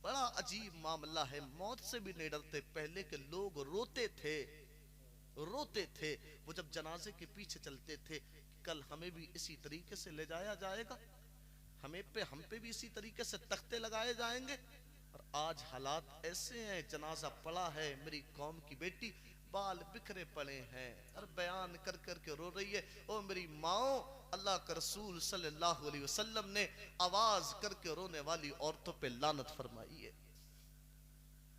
बड़ा अजीब मामला है। मौत से भी नहीं डरते। पहले के लोग रोते थे, रोते थे वो जब जनाजे के पीछे चलते थे, कल हमें भी इसी तरीके से ले जाया जाएगा, हम पे भी इसी तरीके से तख्ते लगाए जाएंगे। और आज हालात ऐसे हैं, जनाजा पड़ा है, मेरी कौम की बेटी बाल बिखरे पड़े हैं और बयान कर कर के रो रही है। ओ मेरी माओ, अल्लाह का रसूल सल्लल्लाहु अलैहि वसल्लम ने आवाज करके रोने वाली औरतों पे लानत फरमाई है,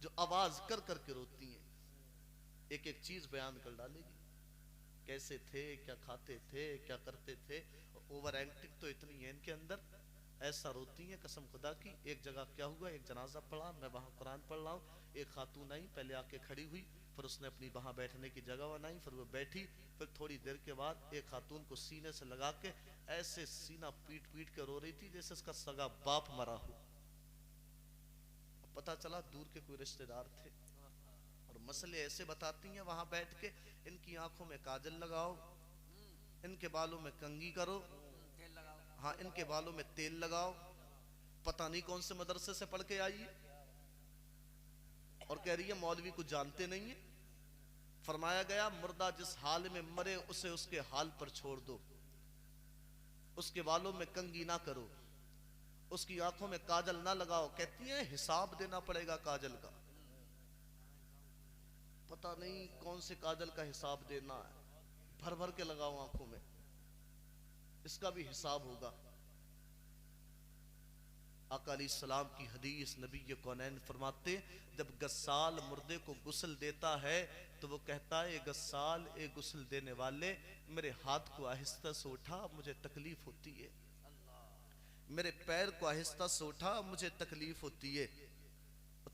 जो आवाज कर कर के रोती हैं। एक एक चीज बयान कर डालेगी, कैसे थे, क्या खाते थे, क्या करते थे। ओवर एक्टिंग तो इतनी है इनके अंदर, ऐसा रोती हैं कसम खुदा की। एक जगह क्या हुआ, एक जनाजा पड़ा, मैं वहां कुरान पढ़ रहा हूँ, एक खातून आई, पहले आके खड़ी हुई, फिर उसने अपनी वहां बैठने की जगह बनाई, फिर वो बैठी, फिर थोड़ी देर के बाद एक खातून को सीने से लगा के ऐसे सीना पीट पीट के रो रही थी जैसे उसका सगा बाप मरा हो। पता चला दूर के कोई रिश्तेदार थे। और मसले ऐसे बताती हैं वहां बैठ के, इनकी आंखों में काजल लगाओ, इनके बालों में कंघी करो, हाँ इनके बालों में तेल लगाओ। पता नहीं कौन से मदरसे से पढ़ के आई है, और कह रही है मौलवी को जानते नहीं है। फरमाया गया मुर्दा जिस हाल में मरे उसे उसके हाल पर छोड़ दो, उसके बालों में कंघी ना करो, उसकी आंखों में काजल ना लगाओ। कहती है हिसाब देना पड़ेगा काजल का। पता नहीं कौन से काजल का हिसाब देना है, भर भर के लगाओ आंखों में, इसका भी हिसाब होगा। आका अलैहिस्सलाम की हदीस, नबी कौनैन फरमाते जब गस्साल मुर्दे को गुस्ल देता है तो वो कहता है गस्साल ए गुस्ल देने वाले मेरे हाथ को आहिस्ता से उठा, मुझे तकलीफ होती है, मेरे पैर को आहिस्ता से उठा, मुझे तकलीफ होती है।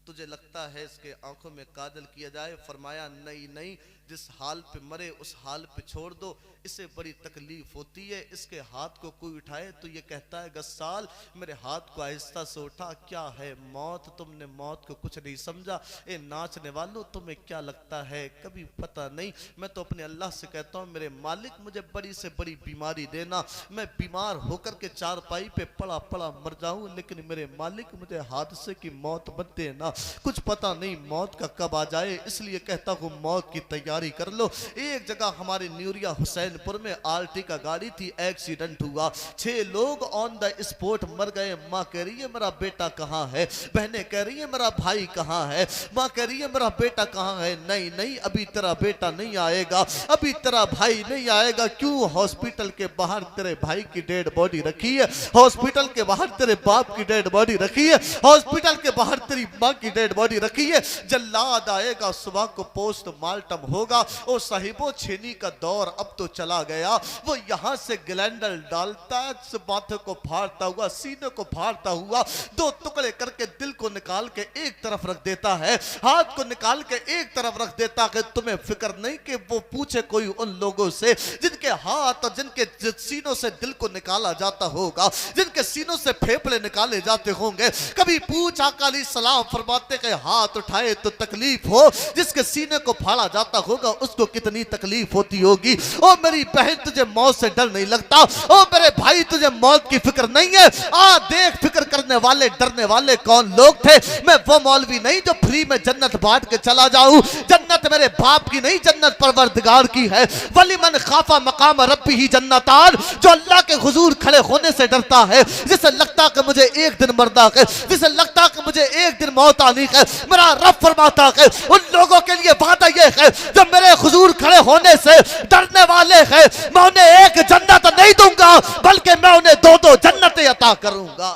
तुझे लगता है इसके आंखों में काजल किया जाए? फरमाया नहीं नहीं, जिस हाल पे मरे उस हाल पे छोड़ दो, इसे बड़ी तकलीफ होती है। इसके हाथ को कोई उठाए तो ये कहता है गस्साल मेरे हाथ को आहिस्ता से उठा, क्या है मौत, तुमने मौत को कुछ नहीं समझा। ए नाचने वालों तुम्हें क्या लगता है, कभी पता नहीं। मैं तो अपने अल्लाह से कहता हूँ मेरे मालिक मुझे बड़ी से बड़ी बीमारी देना, मैं बीमार होकर के चारपाई पे पड़ा पड़ा मर जाऊं, लेकिन मेरे मालिक मुझे हादसे की मौत मत देना। कुछ पता नहीं मौत का कब आ जाए, इसलिए कहता हूँ मौत की तैयारी कर लो। एक जगह हमारे न्यूरिया हुसैनपुर में आरटी का गाड़ी थी, एक्सीडेंट हुआ, 6 लोग ऑन द स्पॉट मर गए। माँ कह रही है मेरा बेटा कहाँ है, बहनें कह रही है मेरा भाई कहाँ है, माँ कह रही है मेरा बेटा कहाँ है। नहीं नहीं, अभी तेरा बेटा नहीं आएगा, अभी तेरा भाई नहीं आएगा। क्यों? हॉस्पिटल के बाहर तेरे भाई की डेड बॉडी रखी है, हॉस्पिटल के बाहर तेरे बाप की डेड बॉडी रखी है, हॉस्पिटल के बाहर तेरी माँ की डेड बॉडी रखी है। जल्लाद आएगा, सुबह को पोस्टमार्टम होगा। ओ साहिबो छेनी का दौर अब तो चला गया। वो यहां से ग्लैंडर डालता, माथे को फाड़ता हुआ, सीने को फाड़ता हुआ, 2 टुकड़े करके दिल को निकाल के एक तरफ रख देता है, हाथ को निकाल के एक तरफ रख देता है। तुम्हें फिक्र नहीं कि वो पूछे कोई उन लोगों से जिनके हाथ और जिनके सीनों से दिल को निकाला जाता होगा, जिनके सीनों से फेफड़े निकाले जाते होंगे। कभी पूछ आका अलैहिस्सलाम फरमाते कि हाथ उठाए तो तकलीफ हो, जिसके सीने को फाड़ा जाता होगा उसको कितनी तकलीफ होती होगी। ओ मेरी बहन तुझे मौत से डर नहीं लगता, ओ मेरे भाई तुझे मौत की फिक्र नहीं है। आ देख फिक्र करने वाले डरने वाले कौन लोग थे। मैं वो मौलवी नहीं जो फ्री में जन्नत बांट के चला जाऊं। जन्नत मेरे बाप की नहीं, जन्नत परवरदिगार की है। वली मन खाफा मकाम रब्बी ही जन्नतान, जो अल्लाह के हुजूर खड़े होने से डरता है, जिसे लगता कि मुझे एक दिन मरना है, जिसे लगता कि मुझे एक दिन मौत आनी है, मेरा रब फरमाता है उन लोगों के लिए वादा यह है जो मेरे हुजूर खड़े होने से डरने वाले हैं, मैं उन्हें एक जन्नत नहीं दूंगा बल्कि मैं उन्हें 2-2 जन्नतें अता करूंगा।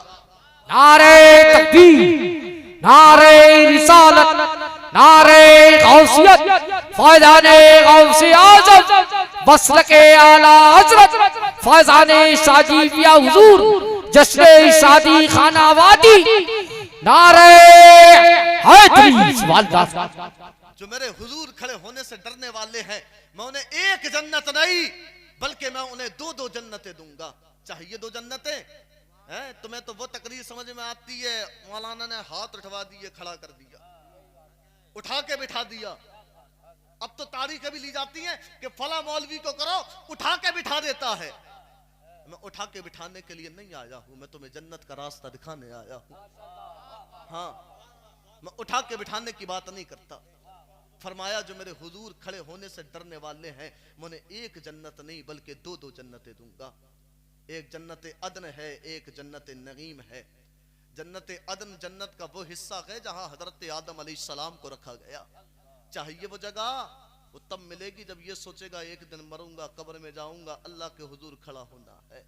नारे तकबीर, नारे रिसालत, नारे गौसियत, फैज़ाने गौसे आज़म, वस्ल-ए आला हज़रत, फैज़ाने शादी या हुजूर, जश्न शादी खाना वादी, नारे हैदरी।
जो मेरे हुजूर खड़े होने से डरने वाले हैं, मैं उन्हें एक जन्नत नहीं बल्कि मैं उन्हें 2-2 जन्नतें दूंगा। चाहिए 2 जन्नतें हैं? तुम्हें तो वो तकरीर समझ में आती है, मौलाना ने हाथ उठवा दिए, खड़ा कर दिया, उठा के बिठा दिया। अब तो तारीखें भी ली जाती हैं कि फला मौलवी को करो, उठा के बिठा देता है। मैं उठा के बिठाने के लिए नहीं आया हूं, मैं तुम्हें जन्नत का रास्ता दिखाने आया हूं। हाँ, मैं उठा के बिठाने की बात नहीं करता। फरमाया जो मेरे हुजूर खड़े होने से डरने वाले हैं, मैं उन्हें एक जन्नत नहीं बल्कि 2-2 जन्नतें दूंगा। एक जन्नत अदन है, एक जन्नत नईम है। जन्नत अदन जन्नत का वो हिस्सा है जहां हजरत आदम अलैहिस्सलाम को रखा गया। चाहिए वो जगह, वो तब मिलेगी जब ये सोचेगा एक दिन मरूंगा, कब्र में जाऊंगा, अल्लाह के हुजूर खड़ा होना है।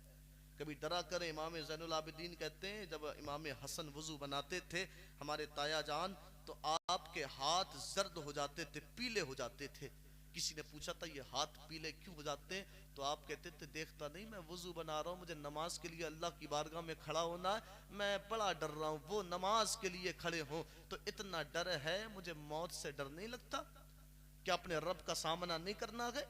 कभी डरा कर इमाम ज़ैनुल आबिदीन कहते हैं जब इमाम हसन वुजू बनाते थे हमारे ताया जान, तो आपके हाथ जर्द हो जाते थे, पीले हो जाते थे। किसी ने पूछा था ये हाथ पीले क्यों हो जाते हैं, तो आप कहते थे देखता नहीं मैं वुजू बना रहा हूँ, मुझे नमाज के लिए अल्लाह की बारगाह में खड़ा होना है, मैं बड़ा डर रहा हूँ, वो नमाज के लिए खड़े हों तो इतना डर है, मुझे मौत से डर नहीं लगता। क्या अपने रब का सामना नहीं करना है?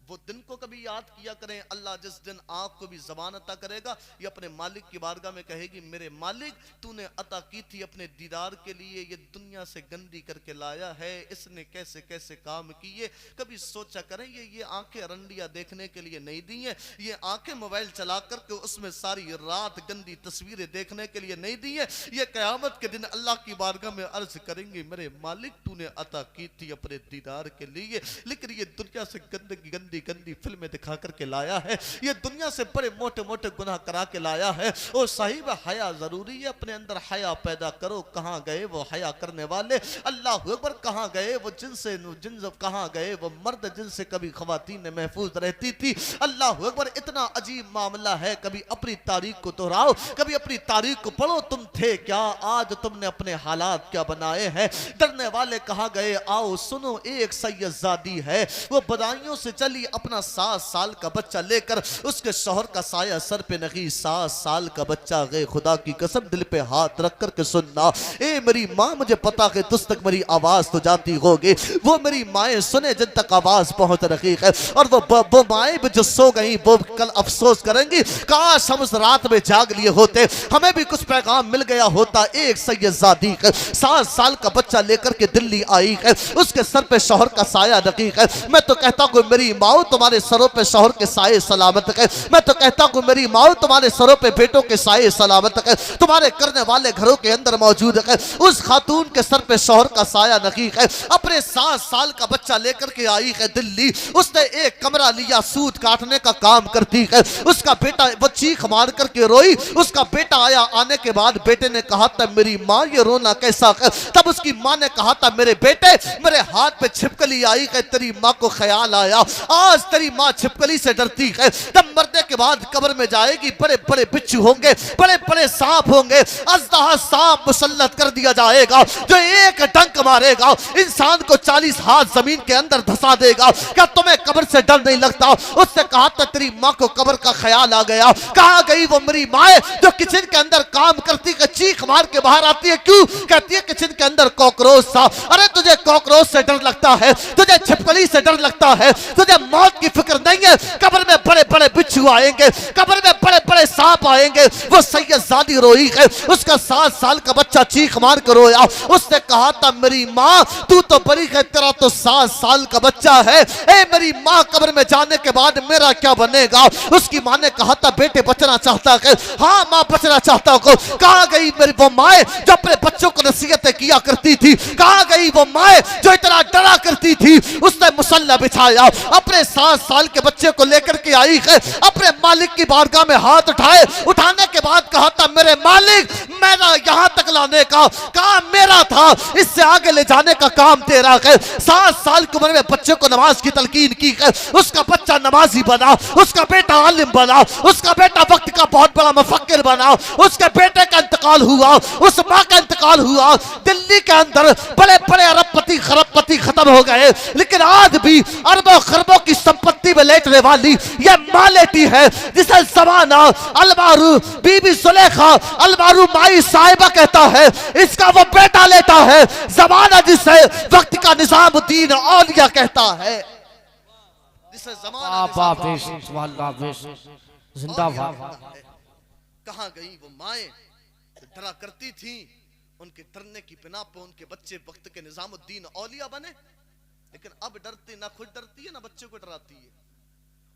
वो दिन को कभी याद किया करें। अल्लाह जिस दिन आँख को भी ज़बान अता करेगा, ये अपने मालिक की बारगाह में कहेगी, मेरे मालिक तूने अता की थी अपने दीदार के लिए, ये दुनिया से गंदी करके लाया है, इसने कैसे कैसे काम किए। कभी सोचा करें ये आंखें रंडिया देखने के लिए नहीं दी हैं, ये आंखें मोबाइल चला करके उसमें सारी रात गंदी तस्वीरें देखने के लिए नहीं दी है। ये क़यामत के दिन अल्लाह की बारगाह में अर्ज करेंगे, मेरे मालिक तूने अता की थी अपने दीदार के लिए, लेकिन ये दुनिया से गंदगी गंदी गंदी फिल्में दिखा करके लाया है, ये दुनिया से बड़े मोटे मोटे गुनाह करा के लाया है। और साहिब हया जरूरी है, अपने अंदर हया पैदा करो। कहाँ गए वो हया करने वाले, अल्लाह अकबर, कहाँ गए वो जिनसे कहाँ गए वो मर्द जिनसे कभी खवातीन महफूज रहती थी। अल्लाह अकबर, इतना अजीब मामला है। कभी अपनी तारीख को दोहराओ, कभी अपनी तारीख को पढ़ो। तुम थे क्या, आज तुमने अपने हालात क्या बनाए हैं। डरने वाले कहाँ गए, आओ सुनो, एक सैयदजादी है, वो बदायूं से चली अपना 7 साल का बच्चा लेकर, उसके शौहर का साया सर पे नहीं, 7 साल का बच्चा गए। खुदा की कसम दिल पे हाथ रख करके सुनना, ए मेरी माँ, मुझे पता है तुझ तक मेरी आवाज तो जाती होगी, वो मेरी माएँ सुने जिन तक आवाज पहुंच रही है। और वो माएँ भी जो सो गई वो कल अफसोस करेंगी, काश हम उस रात में जाग लिए होते, हमें भी कुछ पैगाम मिल गया होता। एक सैयदजादी 7 साल का बच्चा लेकर के दिल्ली आई है, उसके सर पे शौहर का साया नहीं है। मैं तो कहता हूँ मेरी माँ, तुम्हारे सरों पे शौहर के साए सलामत है। मैं तो कहता हूँ मेरी माँ, तुम्हारे सरों पे बेटों के साए सलामत है, तुम्हारे करने वाले घरों के अंदर मौजूद है। उस खातून के सर पे शौहर का साया नहीं है, अपने 7 साल का बच्चा लेकर के आई है दिल्ली। उसने एक कमरा लिया, सूद काटने का काम करती है। उसका बेटा वो चीख मार करके रोई, उसका बेटा आया, आने के बाद बेटे ने कहा था मेरी माँ ये रोना कैसा है। तब उसकी माँ ने कहा था मेरे बेटे, मेरे हाथ पे छिपकली आई है, तेरी माँ को ख्याल आया, आज तेरी माँ छिपकली से डरती है। तब मरने के बाद कब्र में जाएगी, बड़े बड़े बिच्छू होंगे, बड़े बड़े सांप होंगे, अज़दहा सांप मुसल्लत कर दिया जाएगा, जो एक डंक मारेगा इंसान को 40 हाथ जमीन के अंदर धंसा देगा। क्या तुम्हें कब्र से डर नहीं लगता। उससे कहा था तेरी माँ को कब्र का ख्याल आ गया। कहाँ गई वो मेरी माँ जो किचन के अंदर काम करती है, चीख मार के बाहर आती है, क्यों? कहती है किचन के अंदर कॉकरोच था। अरे तुझे कॉकरोच से डर लगता है, तुझे छिपकली से डर लगता है, तुझे मौत की फिक्र नहीं है। कब्र में बड़े बड़े बिच्छू आएंगे, कब्र में बड़े बड़े सांप आएंगे। वो सैयदजादी रोई है, उसका 7 साल का बच्चा चीख मार कर रोया। उसने कहा था मेरी माँ तू तो बड़ी है, तेरा तो 7 साल का बच्चा है। ए मेरी माँ, कब्र में जाने के बाद मेरा क्या बनेगा? उसकी माँ ने कहा था बेटे बचना चाहता है। हाँ माँ बचना चाहता हूँ। कहाँ गई मेरी वो माँ जो अपने बच्चों को नसीहतें किया करती थी? कहाँ गई वो माँ जो इतना डरा करती थी? उसने मुसल्ला बिछाया, अपने 7 साल के बच्चे को लेकर के आई है, अपने मालिक की बारगाह में हाथ उठाए। उठाने के बाद कहा था मेरे मालिक, मेरा यहाँ तक लाने का काम मेरा था, इससे आगे ले जाने का काम तेरा है। 7 साल की उम्र में बच्चे को नमाज की तलकीन की है, उसका बच्चा नमाजी बना, उसका बेटा आलिम बना, उसका बेटा वक्त का बहुत बड़ा मुफक्किर बना। उसके बेटे का इंतकाल हुआ, उस माँ का इंतकाल हुआ। दिल्ली के अंदर बड़े बड़े अरबपति खरबपति खत्म हो गए, लेकिन आज भी अरबों खरबों की संपत्ति में लेटने वाली यह माँ लेटी है, जिसे ज़माना अलमारू बीबी सुलेखा अलमारू माई साहिबा कहता है, इसका वो बेटा लेता है। ज़माना जिसे वक्त का निजामुद्दीन औलिया कहता है, जिसे ज़माना
जिंदाबाद।
कहाँ गई वो माएँ डरा करती थी? उनके डरने की बिना पे उनके बच्चे वक्त के निजामुद्दीन औलिया बने। लेकिन अब डरती, ना खुद डरती है ना बच्चे को डराती है।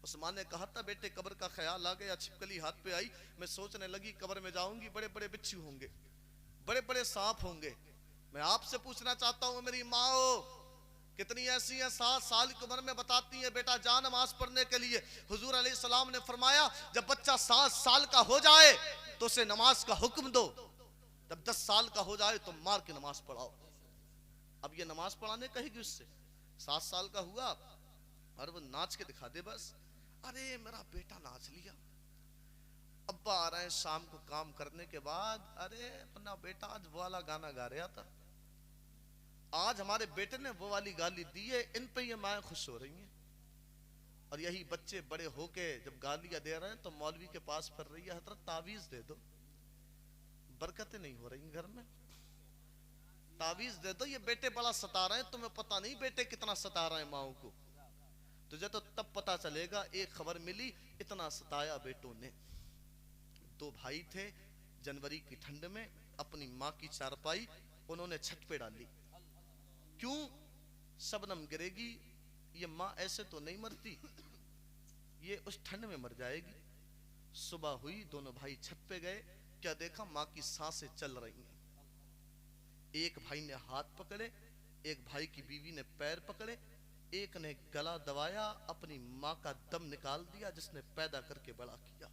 उस माँ ने कहा था बेटे कब्र का ख्याल आ गया। छिपकली हाथ पे आई, मैं सोचने लगी कब्र में जाऊंगी, बड़े बड़े बिच्छू होंगे, बड़े बड़े सांप होंगे। मैं आपसे पूछना चाहता हूँ मेरी माँ हो, कितनी ऐसी हैं 7 साल की उम्र में बताती है बेटा जा नमाज पढ़ने के लिए। हुजूर अलैहिस्सलाम ने फरमाया जब बच्चा 7 साल का हो जाए तो उसे नमाज का हुक्म दो, जब 10 साल का हो जाए तो मार के नमाज पढ़ाओ। अब ये नमाज पढ़ाने कहेगी उससे, 7 साल का हुआ और वो नाच के दिखा दे बस, अरे मेरा बेटा नाच लिया। अब्बा आ रहे हैं शाम को काम करने के बाद, अरे अपना बेटा आज वो वाला गाना गा रहा था, आज हमारे बेटे ने वो वाली गाली दी है। इन पे ये माएँ खुश हो रही हैं। और यही बच्चे बड़े होके जब गालियां दे रहे हैं तो मौलवी के पास फिर रही है, हजरत तावीज दे दो, बरकतें नहीं हो रही घर में, तावीज दे दो, ये बेटे बड़ा सता रहे हैं, तुम्हें पता नहीं बेटे कितना सता रहे हैं माओ को, तुझे तो तब पता पता चलेगा। एक खबर मिली, इतना सताया बेटों ने। दो भाई थे, जनवरी की ठंड में अपनी माँ की चारपाई उन्होंने छत पे डाली। क्यों? शबनम गिरेगी, ये माँ ऐसे तो नहीं मरती, ये उस ठंड में मर जाएगी। सुबह हुई, दोनों भाई छत पे गए, क्या देखा? माँ की सांसें चल रही हैं। एक भाई ने हाथ पकड़े, एक भाई की बीवी ने पैर पकड़े, एक ने गला दबाया, अपनी माँ का दम निकाल दिया, जिसने पैदा करके बड़ा किया,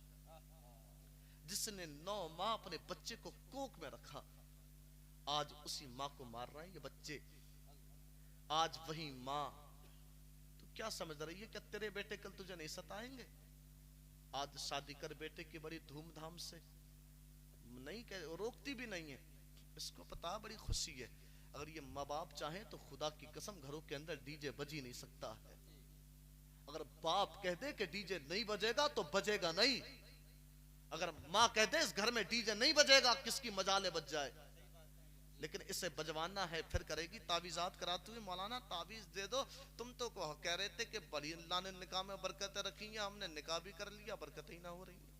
जिसने 9 माह अपने बच्चे को कोख में रखा। आज उसी माँ को मार रहे हैं ये बच्चे। आज वही माँ, तो क्या समझ रही है? क्या तेरे बेटे कल तुझे नहीं सताएंगे? आज शादी कर बेटे की बड़ी धूमधाम से, नहीं कह, रोकती भी नहीं है। इसको पता बड़ी खुशी है। अगर ये माँ बाप चाहें तो खुदा की कसम घरों के अंदर डीजे बज ही नहीं सकता है। अगर बाप कह दे कि डीजे नहीं बजेगा तो बजेगा नहीं। अगर माँ कह दे इस घर में डीजे नहीं बजेगा, किसकी मजाले बज जाए, लेकिन इसे बजवाना है। फिर करेगी तावीज़ात कराते हुए, मौलाना तावीज़ दे दो। तुम तो कह रहे थे कि बड़ी अल्लाह ने निकाह में बरकतें रखी हैं, हमने निकाह भी कर लिया, बरकतें ही ना हो रही है।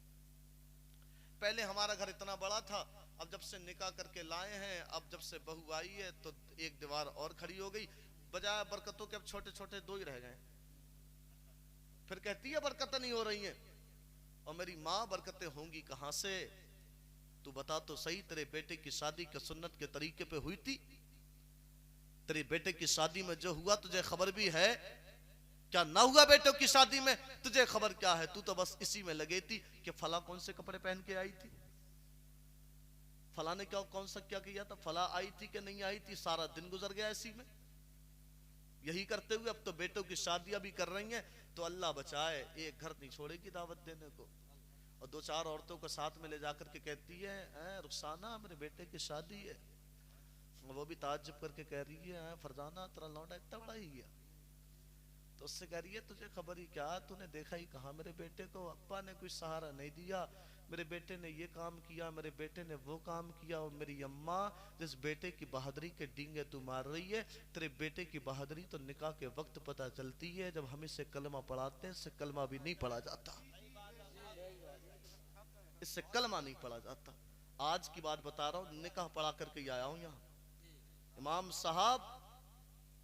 पहले हमारा घर इतना बड़ा था, अब जब से निकाह करके लाए हैं, अब जब से बहू आई है तो एक दीवार और खड़ी हो गई। बजाय बरकतों के अब छोटे छोटे 2 ही रह गए। फिर कहती है बरकतें नहीं हो रही हैं। और मेरी माँ, बरकतें होंगी कहां से? तू बता तो सही, तेरे बेटे की शादी के सुन्नत के तरीके पे हुई थी? तेरे बेटे की शादी में जो हुआ तुझे खबर भी है? क्या ना हुआ बेटों की शादी में? तुझे खबर क्या है? तू तो बस इसी में लगे थी कि फला कौन से कपड़े पहन के आई थी, फला ने क्या कौन सा क्या किया था, फला आई थी कि नहीं आई थी, सारा दिन गुजर गया इसी में। यही करते हुए अब तो बेटों की शादियां भी कर रही हैं। तो अल्लाह बचाए, एक घर नहीं छोड़ेगी दावत देने को। और 2-4 औरतों को साथ में ले जाकर के कहती है, रुखसाना मेरे बेटे की शादी है। वो भी ताज्जुब करके कह रही है, फरजाना तेरा लौंडा इतना बड़ा ही गया। तो उससे कह रही है, तुझे खबर ही क्या, तूने देखा ही कहा मेरे बेटे को? अप्पा ने कोई सहारा नहीं दिया, मेरे बेटे ने ये काम किया, मेरे बेटे ने वो काम किया। और मेरी अम्मा, जिस बेटे की बहादुरी के डींगे तू मार रही है, तेरे बेटे की बहादुरी तो निकाह के वक्त पता चलती है, जब हम इसे कलमा पढ़ाते हैं। इससे कलमा भी नहीं पढ़ा जाता, इससे कलमा नहीं पढ़ा जाता। आज की बात बता रहा हूँ, निकाह पढ़ा करके आया हूँ यहाँ। इमाम साहब,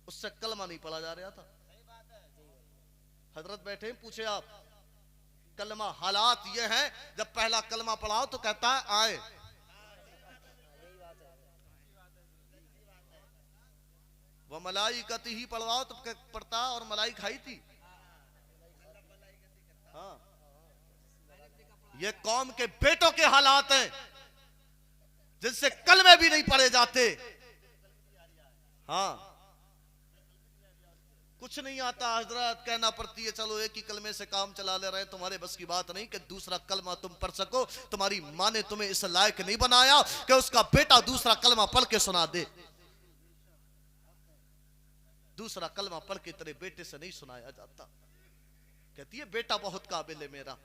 उससे कलमा नहीं पढ़ा जा रहा था। हजरत बैठे, पूछे आप कलमा, हालात ये हैं, जब पहला कलमा पढ़ाओ तो कहता है आए। वो मलाइकती ही पढ़वाओ तो पढ़ता, और मलाई खाई थी। हाँ, ये कौम के बेटों के हालात हैं, जिनसे कलमे भी नहीं पढ़े जाते। हाँ, कुछ नहीं आता हजरत, कहना पड़ती है चलो एक ही कलमे से काम चला ले रहे। तुम्हारे बस की बात नहीं कि दूसरा कलमा तुम पढ़ सको। तुम्हारी माँ ने तुम्हें इस लायक नहीं बनाया कि उसका बेटा दूसरा कलमा पढ़ के सुना दे। दूसरा कलमा पढ़ के तेरे बेटे से नहीं सुनाया जाता। कहती है बेटा बहुत काबिल है मेरा,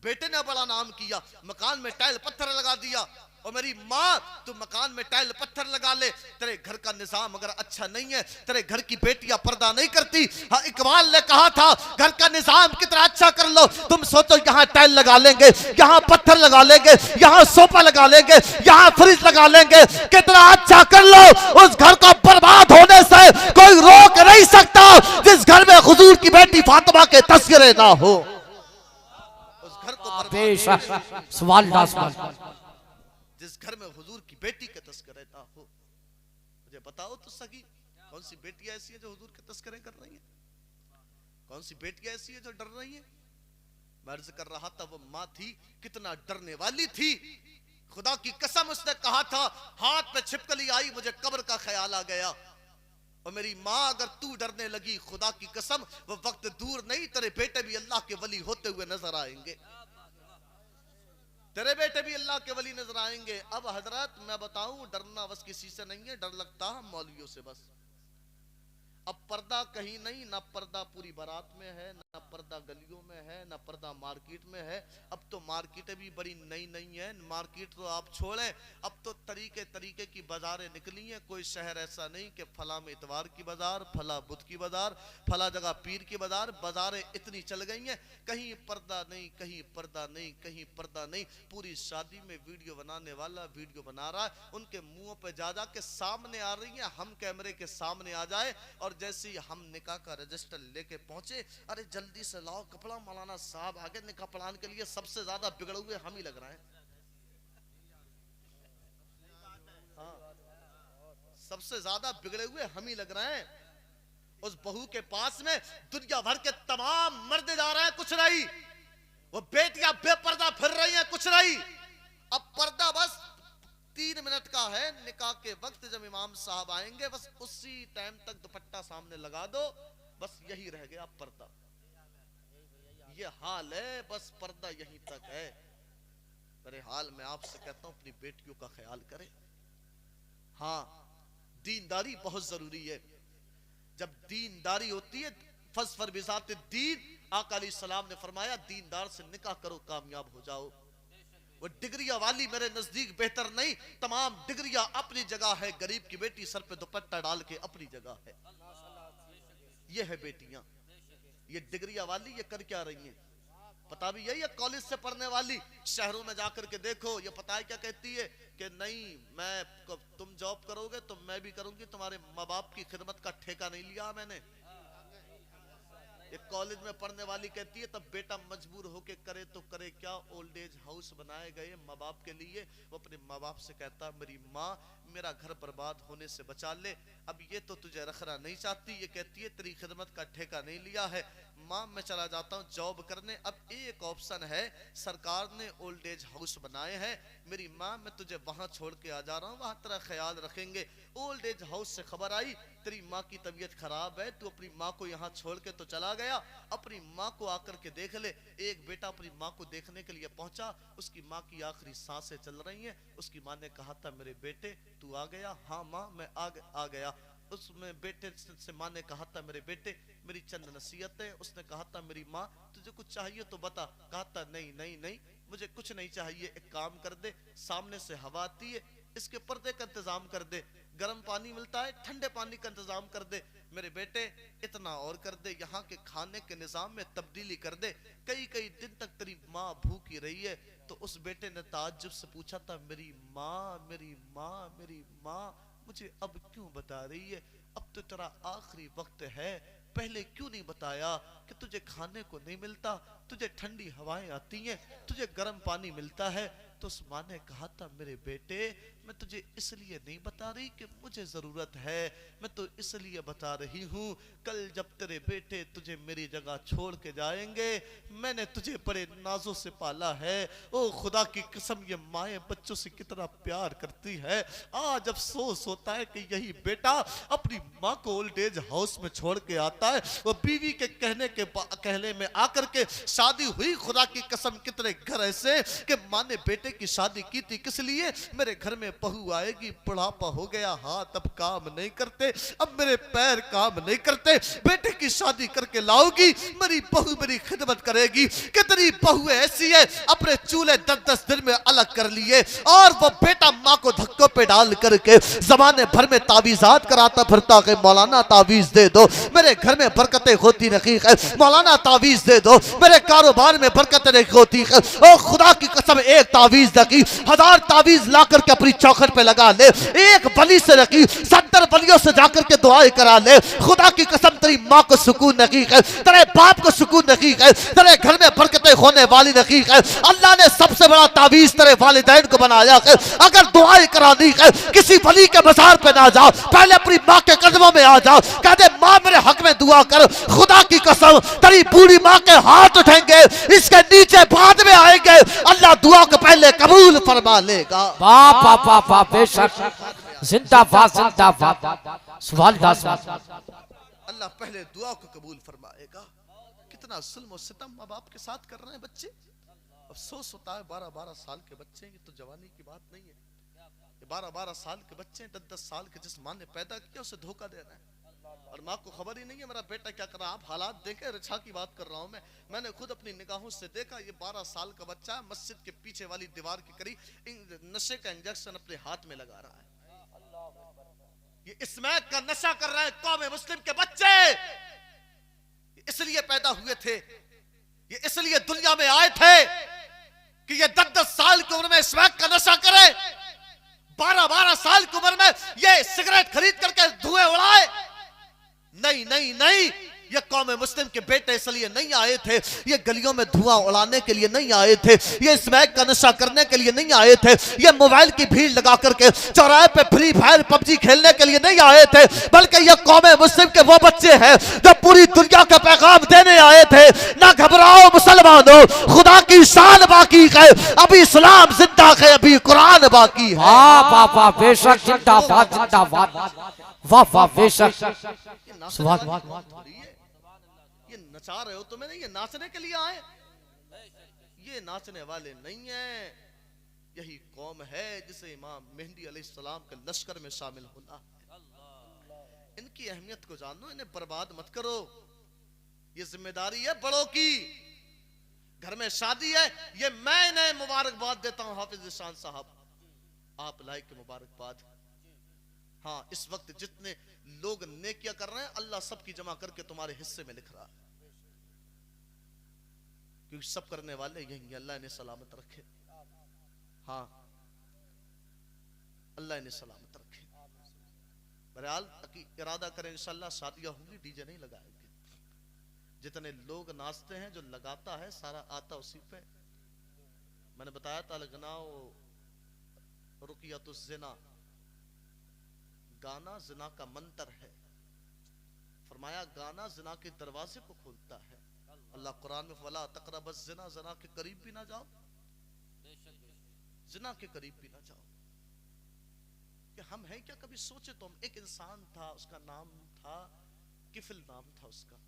बेटे ने बड़ा नाम किया, मकान में टाइल पत्थर लगा दिया। और मेरी माँ, तू मकान में टाइल पत्थर लगा ले, तेरे घर का निजाम अगर अच्छा नहीं है, तेरे घर की बेटियां पर्दा नहीं करती। हाँ, इकबाल ने कहा था घर का निजाम कितना अच्छा कर लो, तुम सोचो यहाँ टाइल लगा लेंगे, यहाँ पत्थर लगा लेंगे, यहाँ सोफा लगा लेंगे, यहाँ फ्रिज लगा लेंगे, कितना अच्छा कर लो, उस घर को बर्बाद होने से कोई रोक नहीं सकता जिस घर में हुजूर की बेटी फातिमा के तस्करे ना हो। जिस घर में हुजूर की बेटी के तस्करे ना हो। मुझे बताओ तो सही, कौन सी बेटियां ऐसी है जो हुजूर के तस्करे कर रही है? कौन सी बेटियां ऐसी है जो डर रही है? मैं अर्ज कर रहा था, वो माँ थी कितना डरने वाली थी। खुदा की कसम, उसने कहा था हाथ पे छिपकली आई, मुझे कब्र का ख्याल आ गया। और मेरी माँ, अगर तू डरने लगी, खुदा की कसम वो वक्त दूर नहीं, तेरे बेटे भी अल्लाह के वली होते हुए नजर आएंगे। तेरे बेटे भी अल्लाह के वली नजर आएंगे। अब हजरत मैं बताऊं, डरना बस किसी से नहीं है, डर लगता है मौलवियों से बस। अब पर्दा कहीं नहीं, ना पर्दा पूरी बारात में है, ना ना पर्दा गलियों में है ना पर्दा मार्केट में है। अब तो मार्केटें भी बड़ी नई नई हैं। मार्केट तो आप छोड़ें, अब तो तरीके तरीके की बाजारें निकली हैं। कोई शहर ऐसा नहीं कि फला में इतवार की बाजार, फला बुध की बाजार, फला जगह पीर की बाजार। बाजारें इतनी चल गई हैं, कहीं पर्दा नहीं, कहीं पर्दा नहीं, कहीं पर्दा नहीं। पूरी शादी में वीडियो बनाने वाला वीडियो बना रहा है, उनके मुंह पे जा जा के सामने आ रही है। हम कैमरे के सामने आ जाए और जैसे ही हम निकाह का रजिस्टर लेके पहुंचे, अरे जल्दी से लाओ कपड़ा, मौलाना साहब आगे निकाह पढ़ाने के लिए। सबसे ज्यादा बिगड़े हुए हम ही लग रहे हैं। हाँ, सबसे ज्यादा बिगड़े हुए हम ही लग रहे हैं। उस बहू के पास में दुनिया भर के तमाम मर्द जा रहे हैं, कुछ नहीं। वो बेटियां बेपर्दा फिर रही हैं, कुछ नहीं। अब पर्दा बस 3 मिनट का है। निकाह के वक्त जब इमाम साहब आएंगे, बस उसी टाइम तक दुपट्टा सामने लगा दो, बस यही रह गया पर्दा। ये हाल है, बस पर्दा यहीं तक है। मेरे हाल में आपसे कहता हूं, अपनी बेटियों का ख्याल करें। हाँ, दीनदारी बहुत जरूरी है। जब दीनदारी होती है, फज़फर बिज़ात दीन, आका अलैहिस्सलाम ने फरमाया दीनदार से निकाह करो, कामयाब हो जाओ। वो डिग्रिया वाली मेरे नजदीक बेहतर नहीं। तमाम डिग्रिया अपनी जगह है, गरीब की बेटी सर पे दुपट्टा डाल के अपनी जगह है। ये है बेटियां, ये डिग्रिया वाली ये कर क्या रही हैं? पता भी यही है, कॉलेज से पढ़ने वाली शहरों में जाकर के देखो, ये पता है क्या कहती है कि नहीं, मैं तुम जॉब करोगे तो मैं भी करूंगी, तुम्हारे माँ बाप की खिदमत का ठेका नहीं लिया मैंने। एक कॉलेज में पढ़ने वाली कहती है, तब बेटा मजबूर होके करे तो करे क्या, ओल्ड एज हाउस बनाए गए माँ बाप के लिए। वो अपने माँ बाप से कहता, मेरी माँ मेरा घर बर्बाद होने से बचा ले। अब ये तो तुझे रखना नहीं चाहती, ये कहती है तेरी खिदमत का ठेका नहीं लिया है, माँ मैं चला जाता हूँ जॉब करने। अब एक ऑप्शन है, सरकार ने ओल्ड एज हाउस बनाए हैं, मेरी माँ मैं तुझे वहां छोड़ के आ जा रहा हूँ, वहां तेरा ख्याल रखेंगे। ओल्ड एज हाउस से खबर आई तेरी माँ की तबीयत खराब है, तू अपनी माँ को यहाँ छोड़ के तो चला गया, अपनी माँ को आकर के देख ले। एक बेटा अपनी माँ को देखने के लिए पहुंचा, उसकी माँ की आखिरी सांसें चल रही हैं। उसकी माँ ने कहा था, मेरे बेटे तू आ गया? हाँ माँ मैं आ गया। उसमें बेटे से माँ ने कहा था, मेरे बेटे मेरी चंद नसीहतें। उसने कहा था, मेरी माँ तुझे कुछ चाहिए तो बता। कहा था, नहीं नहीं नहीं मुझे कुछ नहीं चाहिए, एक काम कर दे, सामने से हवा आती है, इसके पर्दे का इंतजाम कर दे, गर्म पानी मिलता है, ठंडे पानी का इंतजाम कर दे। मेरे बेटे इतना और कर दे, यहाँ के खाने के निजाम में तब्दीली कर दे, कई कई दिन तक तेरी माँ भूखी रही है। तो उस बेटे ने ताज्जुब से पूछा था, मेरी माँ मेरी माँ मेरी माँ मुझे अब क्यों बता रही है? अब तो तेरा आखिरी वक्त है, पहले क्यों नहीं बताया कि तुझे खाने को नहीं मिलता, तुझे ठंडी हवाएं आती हैं, तुझे गर्म पानी मिलता है। तो उस माँ ने कहा था, मेरे बेटे मैं तुझे इसलिए नहीं बता रही कि मुझे जरूरत है, मैं तो इसलिए बता रही हूँ, कल जब तेरे बेटे तुझे मेरी जगह छोड़ के जाएंगे, मैंने तुझे बड़े नाजों से पाला है। ओ खुदा की कसम, ये माएँ बच्चों से कितना प्यार करती है। आज अफसोस होता है कि यही बेटा अपनी माँ को ओल्ड एज हाउस में छोड़ के आता है। वो बीवी के कहने में आकर के शादी हुई, खुदा की कसम कितने घर ऐसे कि माँ ने बेटे की शादी की थी किस लिए? मेरे घर में बहू आएगी, बुढ़ापा हो गया, हाथ अब काम नहीं करते, अब मेरे पैर काम नहीं करते, बेटे की शादी करके लाओगी, मेरी बहू मेरी खिदमत करेगी। कितनी बहू ऐसी है अपने चूल्हे 10-10 दिन में अलग कर लिए, और वो बेटा माँ को धक्कों पे डाल करके जमाने भर में तावीज़ात कराता फिरता है, मौलाना तावीज दे दो, मेरे घर में बरकतें होती नहीं है, मौलाना तावीज दे दो, मेरे कारोबार में बरकतें नहीं होती है। ओ खुदा की कसम, एक तावीज रखी, 1000 तावीज ला करके अपनी चौखट पे लगा ले, एक बली से रखी, 70 बलियों से जाकर के दुआएं करा ले। खुदा की कसम, तेरी माँ को सुकून नहीं है, तेरे बाप को सुकून नहीं है, तेरे घर में बरकतें होने वाली नहीं है। अल्लाह ने सबसे बड़ा तावीज तेरे वालिदैन को बनाया है। अगर दुआएं करानी है, किसी वली के मज़ार पे ना जाओ, पहले अपनी माँ के कदमों में आ जाओ, कह दे माँ मेरे हक में दुआ कर। खुदा की कसम, तेरी बूढ़ी माँ के हाथ उठेंगे, इसके नीचे बाद में आएंगे, अल्लाह दुआ को पहले कबूल फरमा लेगा।
वाह वाह वाह वाह, बेशक, जिंदाबाद जिंदाबाद, सुभान अल्लाह।
अल्लाह पहले दुआ को कबूल फरमाएगा। कितना जुल्म और सितम माँ बाप के साथ कर रहे हैं बच्चे। अफसोस होता है, 12-12 साल के बच्चे, ये तो जवानी की बात नहीं है, 12-12 साल के बच्चे, 10-10 साल के जिस माँ ने पैदा किया उसे धोखा दे रहे हैं। और माँ को खबर ही नहीं है मेरा बेटा क्या कर रहा है। आप हालात देखे, रिछा की बात कर रहा हूँ मैंने खुद अपनी निगाहों से देखा। ये 12 साल का बच्चा है, मस्जिद के पीछे वाली दीवार के करीब नशे का इंजेक्शन अपने हाथ में लगा रहा है। ये स्मैक का नशा कर रहा है। कौम मुस्लिम के बच्चे इसलिए पैदा हुए थे, ये इसलिए दुनिया में आए थे कि ये 10-10 साल की उम्र में स्मैक का नशा करे, 12-12 साल की उम्र में ये सिगरेट खरीद करके धुएं उड़ाए। नहीं नहीं नहीं, ये कौम मुस्लिम के बेटे इसलिए नहीं आए थे, ये गलियों में धुआं उड़ाने के लिए नहीं आए थे, ये स्मैक का नशा करने के लिए नहीं आए थे, ये मोबाइल की भीड़ लगा करके चौराहे पे फ्री फायर पबजी खेलने के लिए नहीं आए थे, बल्कि ये कौम मुस्लिम के वो बच्चे हैं जो पूरी दुनिया का पैगाम देने आए थे। ना घबराओ मुसलमानों, खुदा की शान बाकी है, अभी इस्लाम जिंदा है, अभी कुरान बाकी है।
वाह वाह बेशक, जिंदाबाद जिंदाबाद, वाह वाह बेशक,
ये नचा रहे हो तुम्हें नहीं, ये नाचने के लिए आए, ये नाचने वाले नहीं है। यही कौम है जिसे इमाम मेहदी अलैहिस्सलाम के लश्कर में शामिल होना है। इनकी अहमियत को जानो, इन्हें बर्बाद मत करो। ये जिम्मेदारी है बड़ों की। घर में शादी है, ये मैं इन्हें मुबारकबाद देता हूं। हाफिज शान साहब, आप लाइक मुबारकबाद। हाँ, इस वक्त जितने लोग नेकियां कर रहे हैं, अल्लाह सबकी जमा करके तुम्हारे हिस्से में लिख रहा है, क्योंकि सब करने वाले यही। अल्लाह ने सलामत रखे। हाँ, अल्लाह ने सलामत रखे। बहरहाल इरादा करें इंशाअल्लाह शादियां होंगी, डीजे नहीं लगाएंगे। जितने लोग नाचते हैं, जो लगाता है सारा आता उसी पे। मैंने बताया था लगनाओ रुकियतुज़ ज़िना, गाना जिना का मंत्र है। फरमाया गाना जिना के दरवाजे को खोलता है। अल्लाह कुरान में फला तक़रबुज़ ज़िना, ज़िना के करीब भी ना जाओ, जिना के करीब भी ना जाओ। कि हम हैं क्या, कभी सोचे तो हम। एक इंसान था, उसका नाम था किफिल, नाम था उसका।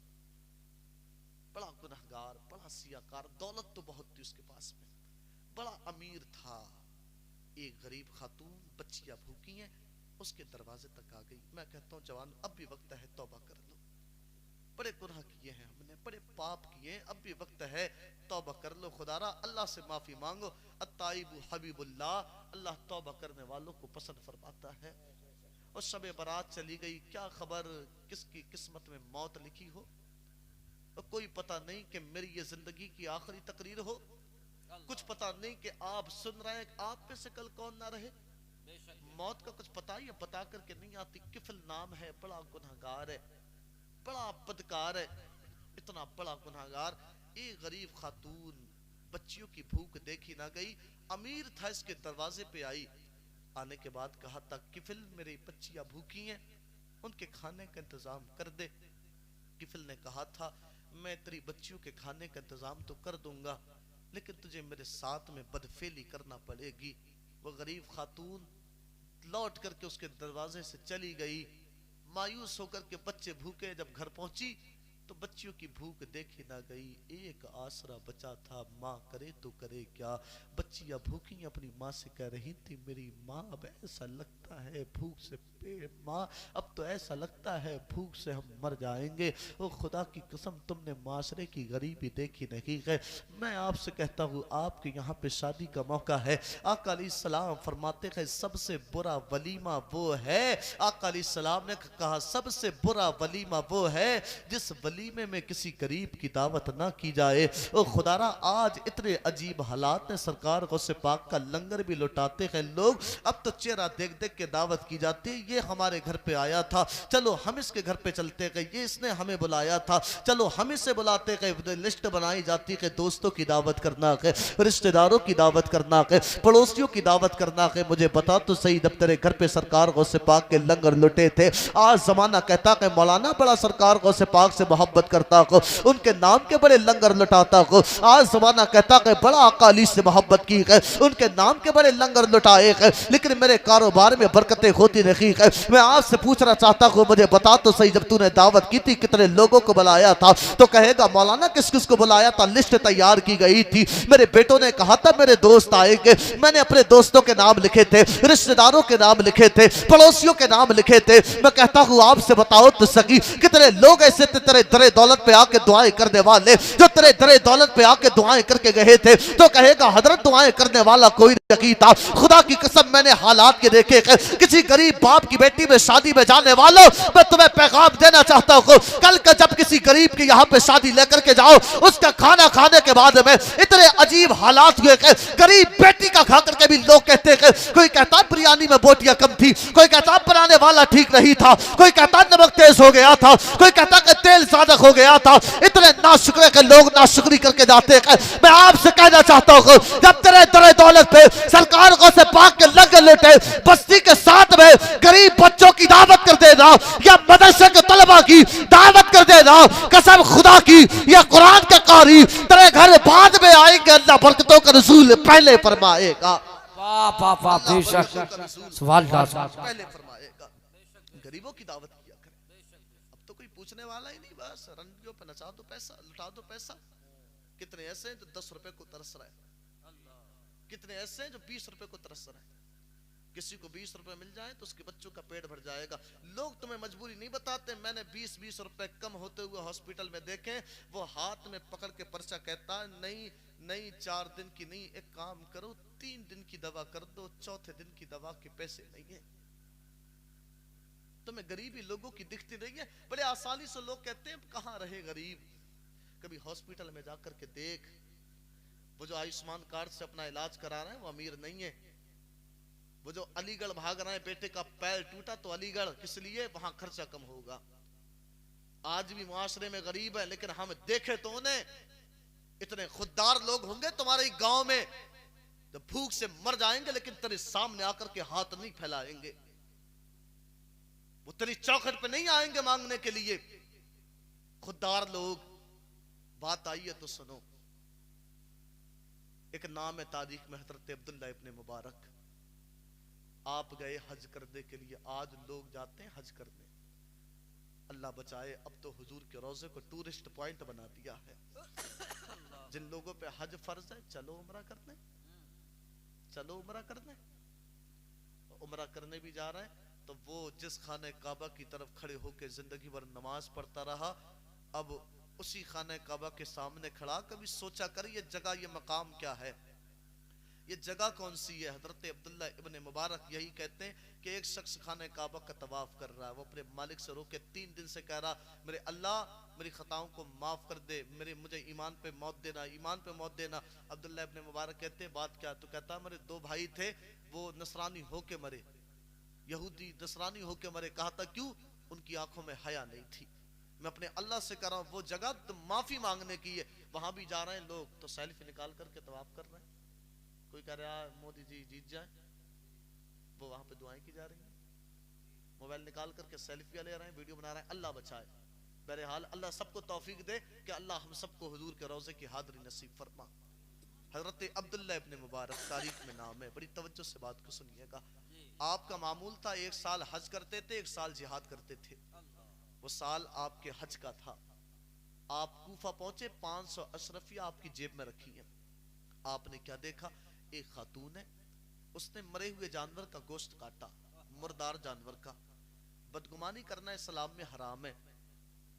बड़ा गुनहगार, बड़ा सियाकार, दौलत तो बहुत थी उसके पास में, बड़ा अमीर था। एक गरीब खातून, बच्चियां भूखी हैं, उसके दरवाजे तक आ गई। मैं कहता हूँ जवान, अब भी वक्त है, तौबा कर लो। बड़े गुनाह किए हैं हमने, बड़े पाप किए हैं, अब भी वक्त है, तौबा कर लो। खुदारा अल्लाह से माफी मांगो। अत्ताइबु हबीबुल्लाह, अल्लाह तौबा करने वालों को पसंद फरमाता है। और शबे बारात चली गई, क्या खबर किसकी किस्मत में मौत लिखी हो, और कोई पता नहीं कि मेरी ये जिंदगी की आखिरी तकरीर हो। कुछ पता नहीं कि आप सुन रहे हैं, आप में से कल कौन ना रहे। मौत का कुछ पता ही बता करके नहीं आती। किफिल नाम है, बड़ा गुनहगार है, बड़ा बदकार है, इतना बड़ा गुनहगार। एक गरीब खातून, बच्चियों की भूख देखी ना गई, अमीर था, इसके दरवाजे पे आई। आने के बाद कहा था, किफिल मेरी बच्चियां भूखी हैं, उनके खाने का इंतजाम कर दे। किफिल ने कहा था, मैं तेरी बच्चियों के खाने का इंतजाम तो कर दूंगा, लेकिन तुझे मेरे साथ में बदफेली करना पड़ेगी। वो गरीब खातून लौट करके उसके दरवाजे से चली गई। मायूस होकर के बच्चे भूखे जब घर पहुंची तो बच्चियों की भूख देखी ना गई। एक आसरा बचा था, माँ करे तो करे क्या। बच्चियां भूखी अपनी माँ से कह रही थी, मेरी माँ अब ऐसा लगता है भूख से माँ अब तो ऐसा लगता है भूख से हम मर जाएंगे। ओ खुदा की कसम, तुमने माशरे की गरीबी देखी नहीं है। मैं आपसे कहता हूँ, आपके यहाँ पे शादी का मौका है। आका अलैहिस्सलाम फरमाते हैं, सबसे बुरा वलीमा वो है, आका अलैहिस्सलाम ने कहा सबसे बुरा वलीमा वो है जिस वलीमे में किसी गरीब की दावत ना की जाए। ओ खुदारा, आज इतने अजीब हालात में सरकार गौसे पाक का लंगर भी लुटाते हैं लोग। अब तो चेहरा देख देख के दावत की जाती है। ये हमारे घर पे आया था, चलो हम इसके घर पे चलते गए, ये इसने हमें बुलाया था, चलो हम इसे बुलाते गए। लिस्ट बनाई जाती है, दोस्तों की दावत करना है, रिश्तेदारों की दावत करना है, पड़ोसियों की दावत करना है। मुझे बता तो सही, जब तेरे घर पे सरकार गौसे पाक के लंगर लुटे थे, आज जमाना कहता है मौलाना बड़ा सरकार गौसे पाक से मोहब्बत करता हो, उनके नाम के बड़े लंगर लुटाता हो। आज जमाना कहता है बड़ा आका अली से मोहब्बत की है, उनके नाम के बड़े लंगर लुटाए हैं। लेकिन मेरे कारोबार में बरकतें होती रही है। मैं आपसे पूछना चाहता हूँ, मुझे बता तो सही, जब तूने दावत की थी कितने लोगों को बुलाया था? तो कहेगा मौलाना किस किस को बुलाया था, लिस्ट तैयार की गई थी। मेरे बेटों ने कहा था मेरे दोस्त आएंगे, मैंने अपने दोस्तों के नाम लिखे थे, रिश्तेदारों के नाम लिखे थे, पड़ोसियों के नाम लिखे थे। मैं कहता हूँ आपसे बताओ तो सकी, कितने लोग ऐसे थे तेरे दरे दौलत पे आके दुआएं करने वाले, जो तेरे दरे दौलत पे आके दुआएं करके गए थे? तो कहेगा हजरत दुआएं करने वाला कोई नहीं था, खुदा की कसम मैंने हालात के देखे। किसी गरीब बाप की बेटी में शादी में जाने वालों, मैं तुम्हें पैगाम देना चाहता हूँ, कल का जब किसी गरीब की यहाँ पे शादी लेकर के जाओ, उसका खाना खाने के बाद में इतने अजीब हालात हुए कि गरीब बेटी का खा करके भी लोग कहते हैं, कोई कहता बिरयानी में बोटियां कम थी, कोई कहता बनाने वाला ठीक नहीं था, कोई कहता नमक तेज हो गया था, कोई कहता कि तेल ज्यादा हो गया था। इतने नाशुक्रे के लोग नाशुक्री करके जाते हैं। मैं आपसे कहना चाहता हूँ, जब तेरे दरे दौलत पे सरकार को से पाक के लग लेटे, बस्ती के साथ में गरीब बच्चों की दावत कर देना या मदरसे के तलबा की दावत कर देना, कसम खुदा की या कुरान का कारी तेरे घर बाद में आएंगे, अल्लाह बरकतों का रसूल पहले फरमाएगा।
वाह वाह वाह, बेशक
पहले फरमाएगा। गरीबों की दावत किया करें। अब तो कोई पूछने वाला ही नहीं, बस रंडियों पे नचा दो पैसा, लुटा दो पैसा। कितने ऐसे हैं जो 10 रुपए को तरस रहे हैं, कितने ऐसे हैं जो 20 रुपए को तरस रहे हैं। किसी को 20 रुपए मिल जाए तो उसके बच्चों का पेट भर जाएगा। लोग तुम्हें मजबूरी नहीं बताते। मैंने 20-20 रुपए कम होते हुए हॉस्पिटल में देखे, वो हाथ में पकड़ के पर्चा कहता नहीं नहीं 4 दिन की नहीं, एक काम करो 3 दिन की दवा कर दो, चौथे दिन की दवा के पैसे नहीं है। तुम्हें गरीबी लोगों की दिखती नहीं है। बड़े आसानी से लोग कहते हैं कहां रहे गरीब। कभी हॉस्पिटल में जाकर के देख, वो जो आयुष्मान कार्ड से अपना इलाज करा रहे हैं वो अमीर नहीं है। वो जो अलीगढ़ भाग रहे हैं, बेटे का पैर टूटा तो अलीगढ़ किस लिए, वहां खर्चा कम होगा। आज भी मुआशरे में गरीब है, लेकिन हम देखे तो उन्हें इतने खुददार लोग होंगे तुम्हारे गांव में, तो भूख से मर जाएंगे लेकिन तेरे सामने आकर के हाथ नहीं फैलाएंगे। वो तेरी चौखट पे नहीं आएंगे मांगने के लिए। खुददार लोग। बात आई है तो सुनो। एक नाम है तारीख में हजरत अब्दुल्ला इब्ने मुबारक। आप गए हज करने के लिए, आज लोग जाते हैं हज करने। अल्लाह बचाए, अब तो हुजूर के रोजे को टूरिस्ट पॉइंट बना दिया है। जिन लोगों पे हज फर्ज है, चलो उम्रा करने, चलो उम्रा करने। उम्रा करने भी जा रहे हैं तो वो जिस खाने काबा की तरफ खड़े होकर जिंदगी भर नमाज पढ़ता रहा, अब उसी खाने काबा के सामने खड़ा कभी सोचा कर ये जगह, ये मकाम क्या है, ये जगह कौन सी है। हजरत अब्दुल्ला इब्ने मुबारक यही कहते हैं कि एक शख्स खाने काबा का तवाफ कर रहा है, वो अपने मालिक से रोके 3 दिन से कह रहा, मेरे अल्लाह मेरी खताओं को माफ कर दे, मुझे ईमान पे मौत देना, ईमान पे मौत देना। अब्दुल्ला इब्ने मुबारक कहते हैं बात क्या? तो कहता मेरे 2 भाई थे, वो नसरानी होके मरे, यहूदी नसरानी होके मरे। कहा था क्यों? उनकी आंखों में हया नहीं थी। मैं अपने अल्लाह से कर रहा हूं, वो जगह तो माफी मांगने की है। वहां भी जा रहे हैं लोग तो सेल्फी निकाल करके तवाफ कर रहे हैं। कोई कह रहा है मोदी जी जीत जाए, वो वहां पे दुआएं की जा रही हैं। मोबाइल निकाल करके सेल्फी ले रहे हैं, वीडियो बना रहे हैं। अल्लाह बचाए। बहरहाल अल्लाह सबको तौफीक दे कि अल्लाह हम सबको हुजूर के रोजे की हाजिरी नसीब फरमा। हजरत अब्दुल्ला इब्ने मुबारक तारीख में नाम है, बड़ी तवज्जो से बात को सुनिएगा। आपका मामूल था 1 साल हज करते थे, 1 साल जिहाद करते थे। वो साल आपके हज का था। आप कूफा पहुंचे, 500 अशरफिया आपकी जेब में रखी है। आपने क्या देखा? एक खातून है, उसने मरे हुए जानवर का गोश्त काटा, मुर्दार जानवर का। बदगुमानी करना इस्लाम में हराम है।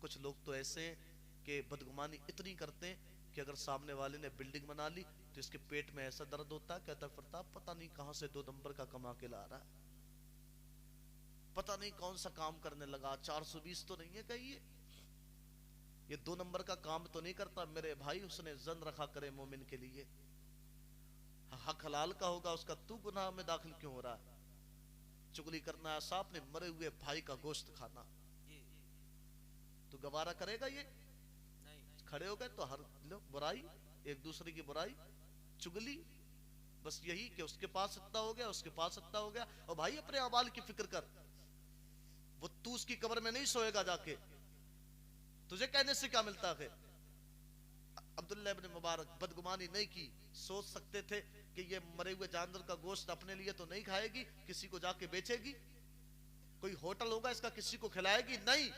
कुछ लोग तो ऐसे हैं कि बदगुमानी इतनी करते हैं कि अगर सामने वाले ने बिल्डिंग बना ली तो इसके पेट में ऐसा दर्द होता है, कहता फिरता पता नहीं कहां से 2 नंबर का कमा के ला रहा है, पता नहीं कौन सा काम करने लगा, 420 तो नहीं है कहीं ये 2 नंबर का काम तो नहीं करता। मेरे भाई उसने जन रखा करे मोमिन के लिए, हक हलाल का होगा उसका, तू गुनाह में दाखिल क्यों हो रहा है? चुगली करना, ऐसा अपने मरे हुए भाई का गोश्त खाना, तू गवारा करेगा? ये खड़े हो गए तो हर लो बुराई, एक दूसरे की बुराई, चुगली, बस यही कि उसके पास इतना हो गया, उसके पास इतना हो गया। और भाई अपने अमाल की फिक्र कर, वो तू उसकी कब्र में नहीं सोएगा जाके, तुझे कहने से क्या मिलता है? अब्दुल्ला इब्न मुबारक बदगुमानी नहीं की, सोच सकते थे कि ये मरे हुए जानवर का गोश्त अपने लिए तो नहीं खाएगी, किसी को जाके बेचेगी, कोई होटल होगा इसका किसी को खिलाएगी, नहीं,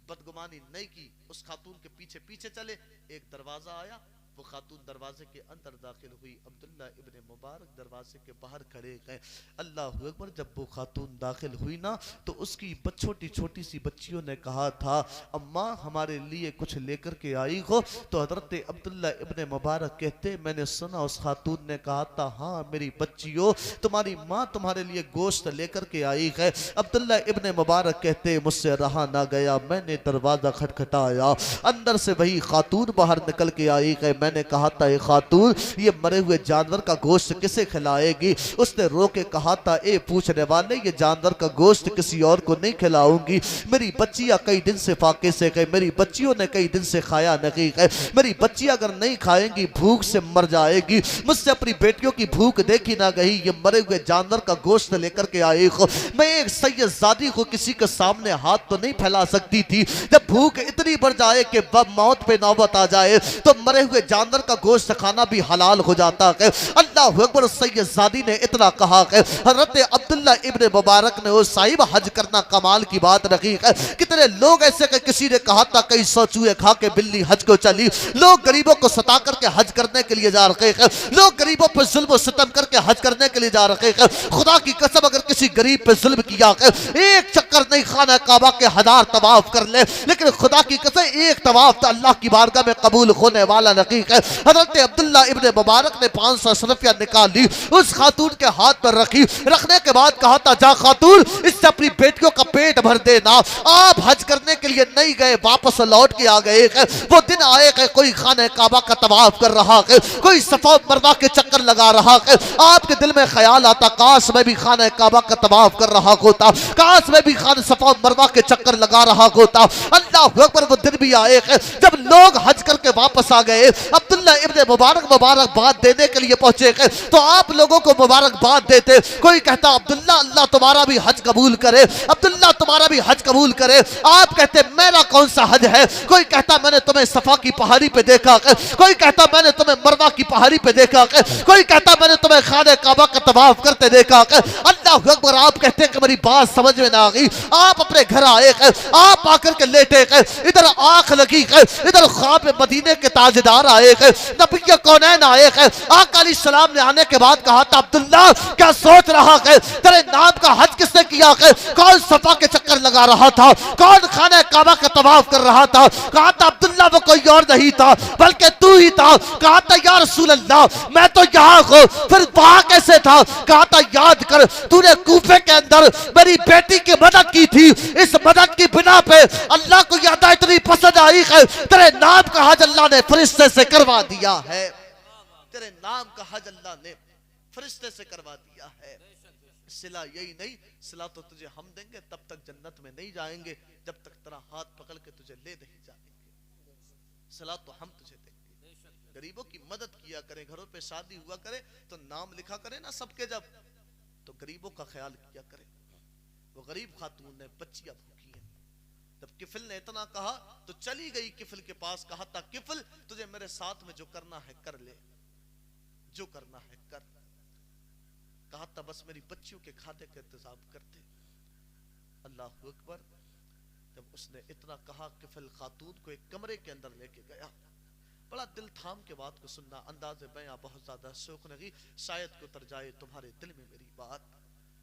बदगुमानी नहीं की। उस खातून के पीछे पीछे चले, एक दरवाजा आया, वो खातून दरवाजे के अंदर दाखिल हुई, अब्दुल्ला इब्न मुबारक दरवाजे के बाहर खड़े गए। अल्लाह अकबर, जब वो खातून दाखिल हुई ना तो उसकी छोटी छोटी सी बच्चियों ने कहा था, अम्मा हमारे लिए कुछ लेकर के आई हो? तो हजरत अब्दुल्ला इब्न मुबारक कहते, मैंने सुना उस खातून ने कहा था, हाँ मेरी बच्चियों, तुम्हारी माँ तुम्हारे लिए गोश्त लेकर के आई है। अब्दुल्ला इब्न मुबारक कहते, मुझसे रहा ना गया, मैंने दरवाजा खटखटाया, अंदर से वही खातून बाहर निकल के आई है। मैंने कहा था, ए खातून ये मरे हुए जानवर का गोश्त किसे खिलाएगी? उसने रो के कहा था, ए पूछने वाले, ये जानवर का गोश्त किसी और को नहीं खिलाऊंगी, मेरी बच्चियां कई दिन से फाके से गई, मेरी बच्चियों ने कई दिन से खाया नहीं है, मेरी बच्चियां अगर नहीं खाएंगी भूख से मर जाएगी, मुझसे अपनी बेटियों की भूख देखी ना गई, ये मरे हुए जानवर का गोश्त लेकर के आई हो। मैं एक सैयदजादी को किसी के सामने हाथ तो नहीं फैला सकती थी, जब भूख इतनी बढ़ जाए कि मौत पे नौबत आ जाए तो मरे हुए जानवर का गोश्त खाना भी हलाल हो जाता है। अल्लाह अकबर, सैयदजादी ने इतना कहा है। हजरत अब्दुल्ला इब्न मुबारक ने वो साहिब हज करना कमाल की बात रखी है। कितने लोग ऐसे कि किसी ने कहा था कई सौ चूहे खा के बिल्ली हज को चली, लोग गरीबों को सता करके हज करने के लिए जा रहे हैं, लोग गरीबों पर जुल्म सितम करके हज करने के लिए जा रहे हैं। खुदा की कसम, अगर किसी गरीब पे जुल्म किया है, एक चक्कर नहीं खाना काबा के 1000 तवाफ कर ले, लेकिन खुदा की कसम एक तवाफ तो अल्लाह की बारगाह में कबूल होने वाला नहीं है। हजरत अब्दुल्ला इब्न मुबारक ने 500 अशरफिया निकाल ली, उस खातून के हाथ पर रखी, रखने के बाद कहा था, जा खातून इससे अपनी बेटियों का पेट भर देना। आप हज करने के लिए नहीं गए, वापस लौट के आ गए हैं। वो दिन आए हैं, कोई खाने काबा का तवाफ कर रहा है, कोई सफा मरवा के चक्कर लगा रहा है। आपके दिल में ख्याल आता, काश मैं भी खाने काबा का तवाफ कर रहा होता, काश मैं भी खाने सफा मरवा के चक्कर लगा रहा होता। अल्लाह अकबर, वो दिन भी आए हैं जब लोग हज करके वापस आ गए। अब्दुल्ला इब्न मुबारक मुबारकबाद देने के लिए पहुंचे गए तो आप लोगों को मुबारकबाद देते। कोई कहता, अब्दुल्ला अल्लाह तुम्हारा भी हज कबूल करे, अब्दुल्ला तुम्हारा भी हज कबूल करे। आप कहते, मेरा कौन सा हज है? कोई कहता, मैंने तुम्हें सफा की पहाड़ी पे देखा है, कोई कहता मैंने तुम्हें मरवा की पहाड़ी पे देखा है, कोई कहता मैंने तुम्हें खाने काबा का तवाफ करते देखा है। अल्लाह अकबर, आप कहते हैं कि मेरी बात समझ में ना आ गई। आप अपने घर आए हैं, आप आकर के लेटे हैं, इधर आंख लगी है, इधर ख्वाब में मदीने के ताजदार आए हैं, नबी कौनैन आए हैं। आका अलैहिस्सलाम ने आने के बाद कहा था, अब्दुल्ला क्या सोच रहा है? तेरे नाम का हज किसने किया है? कौन सफा के चक्कर लगा रहा था? कौन खाने काबा का तवाफ कर रहा था? कहा था, अब्दुल्ला वो कोई और नहीं था बल्कि तू ही था। कहा था, या रसूल अल्लाह मैं तो यहाँ हूँ, फिर वहां कैसे था? कहा था, याद कर तूने कूफे के अंदर मेरी बेटी की मदद की थी, इस मदद की बिना पे अल्लाह को याद इतनी पसंद आई है, तेरे नाम का हज अल्लाह ने फरिश्ते से करवा दिया है, तेरे नाम का हज अल्लाह ने फरिश्ते से करवा दिया है। सिला यही नहीं, सिला तो तुझे हम देंगे, तब तक जन्नत में नहीं जाएंगे जब तक तेरा हाथ पकड़ के तुझे ले नहीं जाएंगे। सिला तो हम तुझे देंगे। गरीबों की मदद किया करें, घरों पे शादी हुआ करे तो नाम लिखा करे ना सबके, जब तो गरीबों का ख्याल किया करे। वो गरीब खातून ने बच्चियां भूखी हैं, जब किफिल ने इतना कहा तो चली गई किफिल के पास, कहा था, किफिल तुझे मेरे साथ में जो करना है कर ले, जो करना है कर। कहा था, बस मेरी बच्चियों के खाने का इंतजाम करते। अल्लाह अकबर, जब उसने इतना कहा, किफिल खातून को एक कमरे के अंदर लेके गया। बड़ा दिल थाम के बात को सुनना, अंदाज़े बयां बहुत ज्यादा शौक लगी, शायद को उतर जाए तुम्हारे दिल में मेरी बात।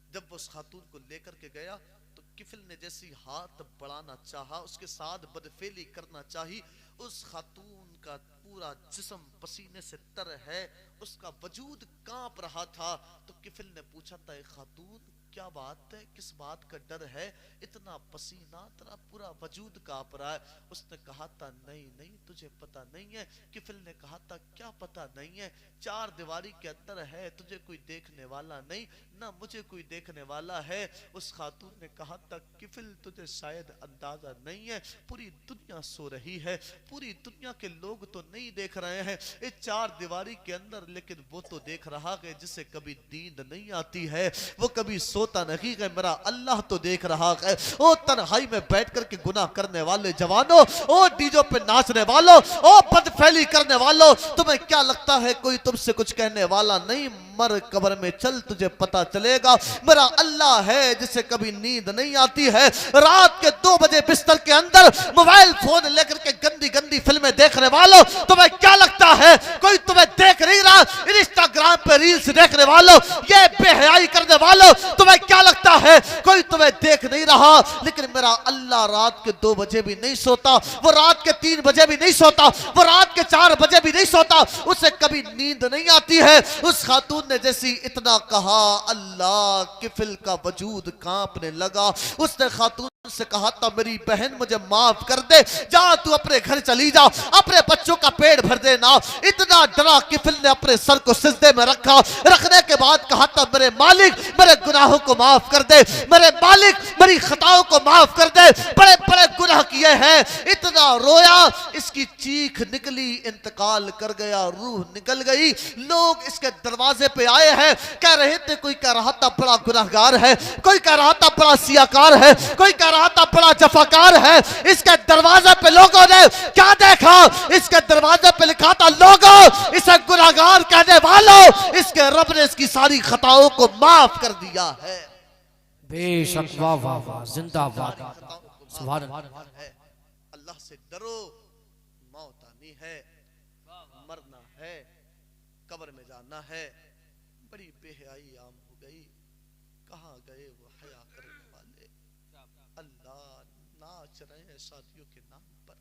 जब वो उस खातून को लेकर के गया तो किफिल ने जैसी हाथ बढ़ाना चाहा, उसके साथ बदफेली करना चाही, उस खातून का पूरा जिस्म पसीने से तर है, उसका वजूद कांप रहा था। तो किफिल ने पूछा था, खातून क्या बात है, किस बात का डर है, इतना पसीना, तेरा पूरा वजूद कांप रहा है। उसने कहा था, नहीं नहीं तुझे पता नहीं है। किफिल ने कहा था, क्या पता नहीं है? 4 दीवारी के अंदर है, तुझे कोई देखने वाला नहीं, ना मुझे कोई देखने वाला है। उस खातून ने कहा था, किफिल तुझे शायद अंदाजा नहीं है, पूरी दुनिया सो रही है, पूरी दुनिया के लोग तो नहीं देख रहे हैं इस 4 दीवारी के अंदर, लेकिन वो तो देख रहा है जिसे कभी नींद नहीं आती है, वो कभी सोता सोता नहीं है, मेरा अल्लाह तो देख रहा है। ओ तन्हाई में बैठ कर के गुनाह करने वाले जवानों, ओ डीजो पे नाचने वालों, ओ बदफैली करने वालों, तुम्हें क्या लगता है कोई तुमसे कुछ कहने वाला नहीं? मर कब्र में चल, तुझे पता चलेगा। मेरा अल्लाह है जिसे कभी नींद नहीं आती है। रात के 2 बजे बिस्तर के अंदर मोबाइल फोन लेकर के गंदी गंदी फिल्में देखने वालों, तुम्हें क्या लगता है कोई तुम्हें देख नहीं रहा? इंस्टाग्राम पे रील्स देखने वालों, ये बेहयाई करने वालों, तुम्हें क्या लगता है कोई तुम्हें देख नहीं रहा? लेकिन मेरा अल्लाह रात के 2 बजे भी नहीं सोता, वो रात के 3 बजे भी नहीं सोता, वो रात के 4 बजे भी नहीं सोता, उसे कभी नींद नहीं आती है। उस खातून ने जैसी इतना कहा, अल्लाह किफिल का वजूद कांपने लगा। उसने खातून से कहा था, मेरी बहन मुझे माफ कर दे, जा तू अपने घर चली जा, अपने बच्चों का पेट भर देना। इतना डरा किफिल ने अपने सर को सिजदे में रखा। रखने के बाद कहा था, मेरे मालिक मेरे गुनाहों को माफ कर दे, मेरे मालिक मेरी खताओं को माफ कर दे, बड़े बड़े गुनाह किए हैं। इतना रोया, इसकी चीख निकली, इंतकाल कर गया, रूह निकल गई। लोग इसके दरवाजे पे आए हैं, कह रहे थे, कोई कह रहा था बड़ा गुनाहगार है, कोई कह रहा था बड़ा सियाकार है, कोई कह रहा था बड़ा जफाकार है। इसके दरवाजे पे लोगों ने क्या देखा? इसके दरवाजे पे लिखा था, लोगों इसे गुनाहगार कहने वालों, इसके रब ने इसकी सारी खताओं को माफ कर दिया है।
बेशक, वाह वाह वाह, जिंदाबाद, सुभान अल्लाह।
अल्लाह से डरो, मौत आनी है, मरना है, कब्र में जाना है। बड़ी बेहयाई आम हो गई। कहाँ गए वो हया करने वाले? अल्लाह नाच रहे हैं शादियों के नाम पर,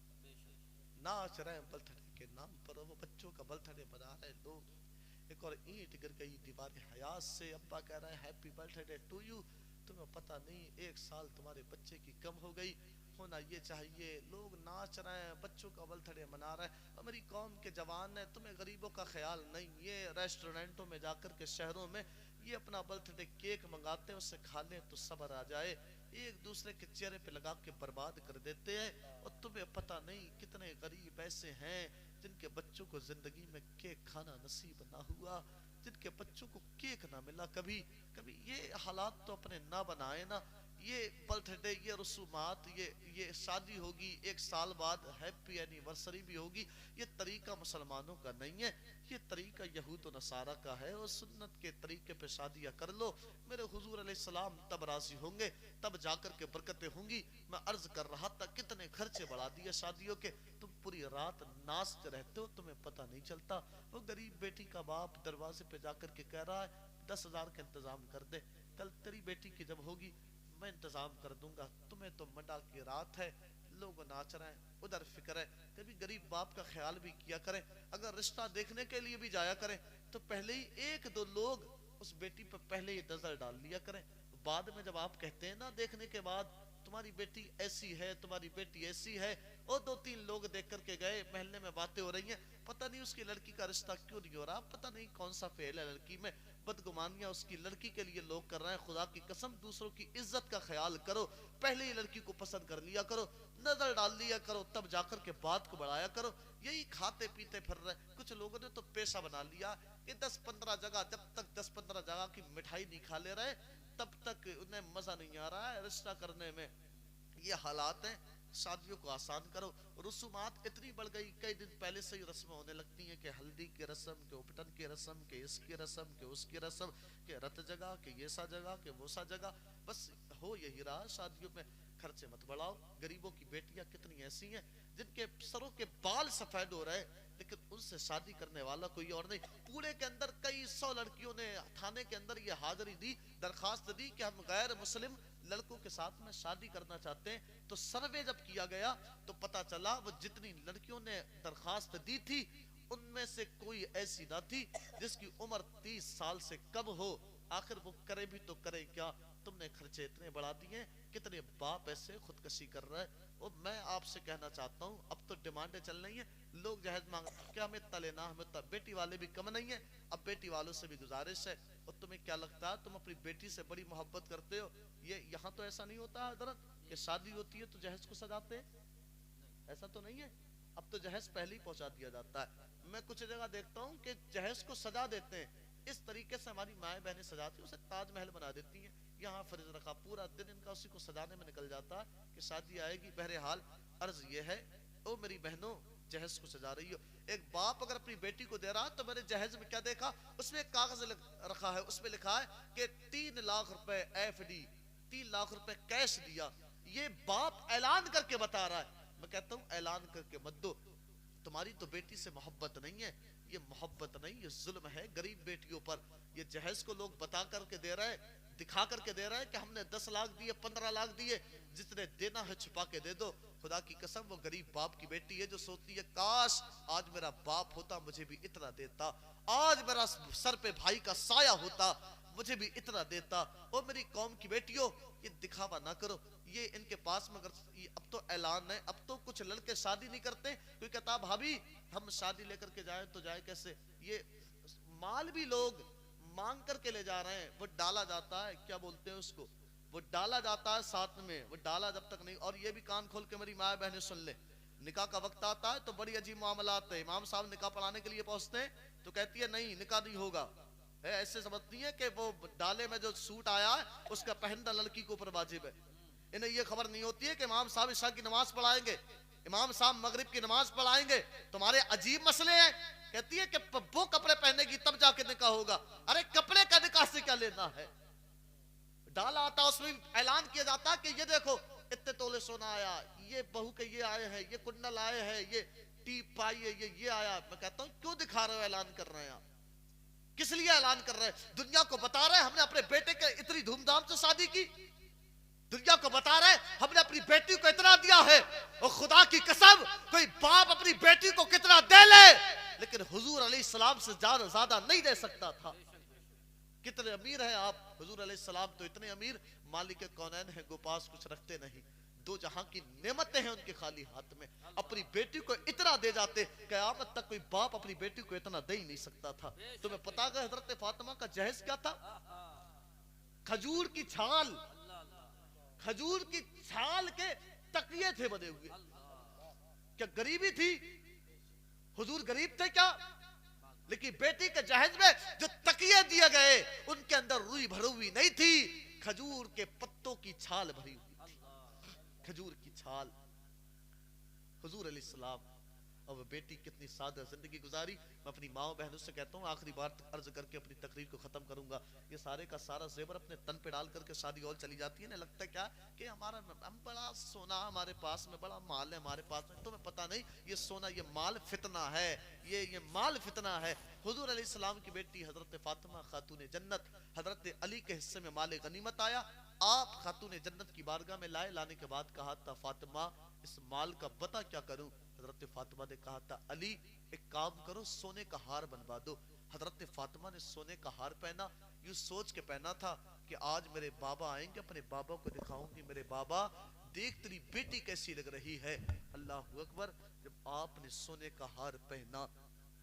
नाच रहे हैं बर्थडे के नाम पर, वो बच्चों का बर्थडे मना रहे लोग। एक और ईंट गिर गई दीवार हयात से, अब्बा कह रहे हैं हैप्पी बर्थडे टू यू। तुम्हें पता नहीं 1 साल तुम्हारे बच्चे की कम हो गई, होना ये चाहिए। लोग नाच रहे हैं, बच्चों का बर्थडे मना रहे हैं। हमारी कौम के जवान है, तुम्हें गरीबों का ख्याल नहीं। ये रेस्टोरेंटों में जाकर के शहरों में ये अपना बर्थडे केक मंगाते हैं, उससे खा लें तो सब्र आ जाए। एक दूसरे के चेहरे पे लगा के बर्बाद कर देते हैं। और तुम्हें पता नहीं कितने गरीब ऐसे हैं जिनके बच्चों को जिंदगी में केक खाना नसीब ना हुआ, जिनके बच्चों को केक ना मिला कभी। कभी ये हालात तो अपने ना बनाए ना। ये बर्थडे, ये रसूमात, ये शादी होगी, 1 साल बाद हैप्पी एनिवर्सरी भी होगी, ये तरीका मुसलमानों का नहीं है, ये तरीका यहूद और नसारा का है। और सुन्नत के तरीके पे शादियां कर लो, मेरे हुजूर अलैहिस्सलाम तब राजी होंगे, तब जाकर के बरकतें होंगी। मैं अर्ज कर रहा था, कितने खर्चे बढ़ा दिए शादियों के। तुम पूरी रात नाचते रहते हो, तुम्हें पता नहीं चलता। वो गरीब बेटी का बाप दरवाजे पे जाकर के कह रहा है, 10,000 का इंतजाम कर दे, कल तेरी बेटी की जब होगी मैं इंतजाम कर दूंगा। तुम्हें तो मंडा की रात है, लोग नाच रहे हैं, उधर फिक्र है। कभी गरीब बाप का ख्याल भी किया करें। अगर रिश्ता देखने के लिए भी जाया करें तो पहले ही 1-2 लोग उस बेटी पर पहले ही नजर डाल लिया करें। बाद में जब आप कहते हैं ना देखने के बाद, तुम्हारी बेटी ऐसी है, तुम्हारी बेटी ऐसी है, और 2-3 लोग देख करके गए, महल्ले में बातें हो रही हैं, पता नहीं उसकी लड़की का रिश्ता क्यों नहीं हो रहा, पता नहीं कौन सा फेल है लड़की में, बदगुमानियां उसकी लड़की के लिए लोग कर रहे हैं। खुदा की कसम, दूसरों की इज्जत का ख्याल करो, पहले ही लड़की को पसंद कर लिया करो, नजर डाल लिया करो, तब जाकर के बात को बढ़ाया करो। यही खाते पीते फिर रहे कुछ लोगों ने तो पेशा बना लिया कि 10-15 जगह, जब तक 10-15 जगह की मिठाई नहीं खा ले रहे तब तक उन्हें मजा नहीं आ रहा है रिश्ता करने में। ये हालात हैं। शादियों को आसान करो। रसूमात इतनी बढ़ गई, कई दिन पहले से ही रस्में होने लगती हैं कि हल्दी की रस्म, के उपटन की रस्म, के इसकी रस्म, के उसकी रस्म, के रत जगह, के ये सा जगह, के वो सा जगह। बस हो यही रहा शादियों में। खर्चे मत बढ़ाओ। गरीबों की बेटियां कितनी ऐसी हैं जिनके सरों के बाल सफेद हो रहे हैं, लेकिन उनसे शादी करने वाला कोई और नहीं। पुणे के अंदर कई 100 लड़कियों ने थाने के अंदर ये हाजिरी दी, दरखास्त दी कि हम गैर मुस्लिम लड़कों के साथ में शादी करना चाहते हैं। तो सर्वे जब किया गया तो पता चला वो जितनी लड़कियों ने दरखास्त दी थी उनमें से कोई ऐसी ना थी जिसकी उम्र 30 साल से कम हो। आखिर वो करे भी तो करे क्या? तुमने खर्चे इतने बढ़ा दिए, कितने बाप ऐसे खुदकशी कर रहे हैं। और मैं आपसे कहना चाहता हूँ, अब तो डिमांडें चल रही हैं, लोग जहेज मांग, क्या हमें इतना लेना, हमें इतना। बेटी वाले भी कम नहीं है, अब बेटी वालों से भी गुजारिश है। और तुम्हें क्या लगता है, तुम अपनी बेटी से बड़ी मोहब्बत करते हो? ये यहाँ तो ऐसा नहीं होता हजरत कि शादी होती है तो जहेज को सजाते हैं, ऐसा तो नहीं है। अब तो जहेज पहले ही पहुंचा दिया जाता है। मैं कुछ जगह देखता हूँ कि जहेज को सजा देते हैं। इस तरीके से हमारी माएँ बहनें सजाती हैं, उसे ताजमहल बना देती हैं। यहाँ फर्ज रखा, पूरा दिन इनका उसी को सजाने में निकल जाता कि शादी आएगी। बहरहाल अर्ज ये है, ओ मेरी बहनों, जहेज को सजा रही हो। एक बाप अगर अपनी बेटी को दे रहा, तो मैंने जहेज में क्या देखा, उसमें एक कागज रखा है, उसमें लिखा है कि 3 लाख रुपए FD, 3 लाख रुपए कैश दिया। ये बाप ऐलान करके बता रहा है। मैं कहता हूं ऐलान करके मत दो, तुम्हारी तो बेटी से मोहब्बत नहीं है, ये मोहब्बत नहीं, ये जुल्म है गरीब बेटियों पर। ये जहेज को लोग बता करके दे रहे हैं, दिखा करके दे रहे हैं कि हमने 10 लाख दिए, 15 लाख दिए, जितने देना है छुपा के दे दो। खुदा की कसम, वो गरीब बाप की बेटी है जो सोचती है काश आज मेरा बाप होता, मुझे भी इतना देता, आज मेरा सर पे भाई का साया होता, मुझे भी इतना देता। ओ मेरी कौम की बेटियों, ये दिखावा ना करो। ये इनके पास में अगर अब तो ऐलान है, अब तो कुछ लड़के शादी नहीं करते, कोई कहता भाभी हम शादी लेकर के जाए तो जाए कैसे। ये माल भी लोग मांग करके ले जा रहे हैं, वो डाला जाता है, क्या बोलते हैं उसको, वो डाला जाता है साथ में, वो डाला जब तक नहीं। और ये भी कान खोल के मेरी माँ बहनें सुन ले, निकाह का वक्त आता है तो बड़ी अजीब मामलात है। इमाम साहब निकाह पढ़ाने के लिए पहुंचते हैं तो कहती है नहीं निकाह नहीं होगा। ऐसे समझती है कि वो डाले में जो सूट आया है उसका पहनना लड़की के ऊपर वाजिब है। इन्हें ये खबर नहीं होती है कि इमाम साहब इशा की नमाज पढ़ाएंगे, इमाम साहब मगरिब की नमाज पढ़ाएंगे, तुम्हारे अजीब मसले हैं। कहती है कि वो कपड़े पहनेगी तब जाके निकाह होगा। अरे कपड़े का निकाह से क्या लेना है। डाला आता उसमें ऐलान किया जाता कि ये देखो इतने तोले सोना आया, ये बहू के ये आए हैं, ये कुंडल आए हैं, ये टीप आई है, ये आया। मैं कहता हूं क्यों दिखा रहे हो, ऐलान कर रहे हैं आप, किस लिए ऐलान कर रहे हैं। दुनिया को बता रहे हैं हमने अपने बेटे के इतनी धूमधाम से शादी की, दुनिया को बता रहे हैं हमने अपनी बेटी को इतना दिया है। और खुदा की कसम कोई बाप अपनी बेटी को कितना दे ले, लेकिन हुजूर अलैहिस्सलाम से ज्यादा नहीं दे सकता था। कितने अमीर हैं आप, हुजूर अलैहिस्सलाम तो इतने अमीर, मालिक कौनैन है, गोपास कुछ रखते नहीं, दो जहां की नेमतें हैं उनके खाली हाथ में, अपनी बेटी को इतना दे जाते, क़यामत तक कोई बाप अपनी बेटी को इतना दे ही नहीं सकता था। तुम्हें पता है हजरत फातिमा का जहेज क्या था, खजूर की छाल, खजूर की छाल के तकिए थे बने हुए। क्या गरीबी थी, हुजूर गरीब थे क्या, लेकिन बेटी के जहेज में जो तकिए दिए गए उनके अंदर रुई भरी हुई नहीं थी, खजूर के पत्तों की छाल भरी हुई थी, खजूर की छाल। हुजूर अलैहिस्सलाम और बेटी कितनी सादा जिंदगी गुजारी। मैं अपनी माँ बहनों से कहता हूँ आखिरी बार अर्ज करके अपनी तकरीर को खत्म करूंगा, ये सारे का सारा जेवर अपने तन पे डाल करके शादी और चली जाती है ना, लगता है क्या कि हमारा हम बड़ा सोना हमारे पास में, बड़ा माल है हमारे पास में। तुम्हें पता नहीं ये सोना ये माल फितना है, ये माल फितना है। हुजूर अलैहिस्सलाम की बेटी हजरत फातिमा खातून जन्नत, हजरत अली के हिस्से में माल गनीमत आया, आप खातून जन्नत की बारगाह में लाए, लाने के बाद कहा था फातिमा इस माल का बता क्या करूं। हजरत फातिमा ने कहा था अली एक काम करो, सोने का हार बनवा दो। हजरत फातिमा ने सोने का हार पहना, यूं सोच के पहना था कि आज मेरे बाबा आएंगे, अपने बाबा को दिखाऊंगी, मेरे बाबा देख तेरी बेटी कैसी लग रही है। अल्लाह अकबर। जब आपने सोने का हार पहना,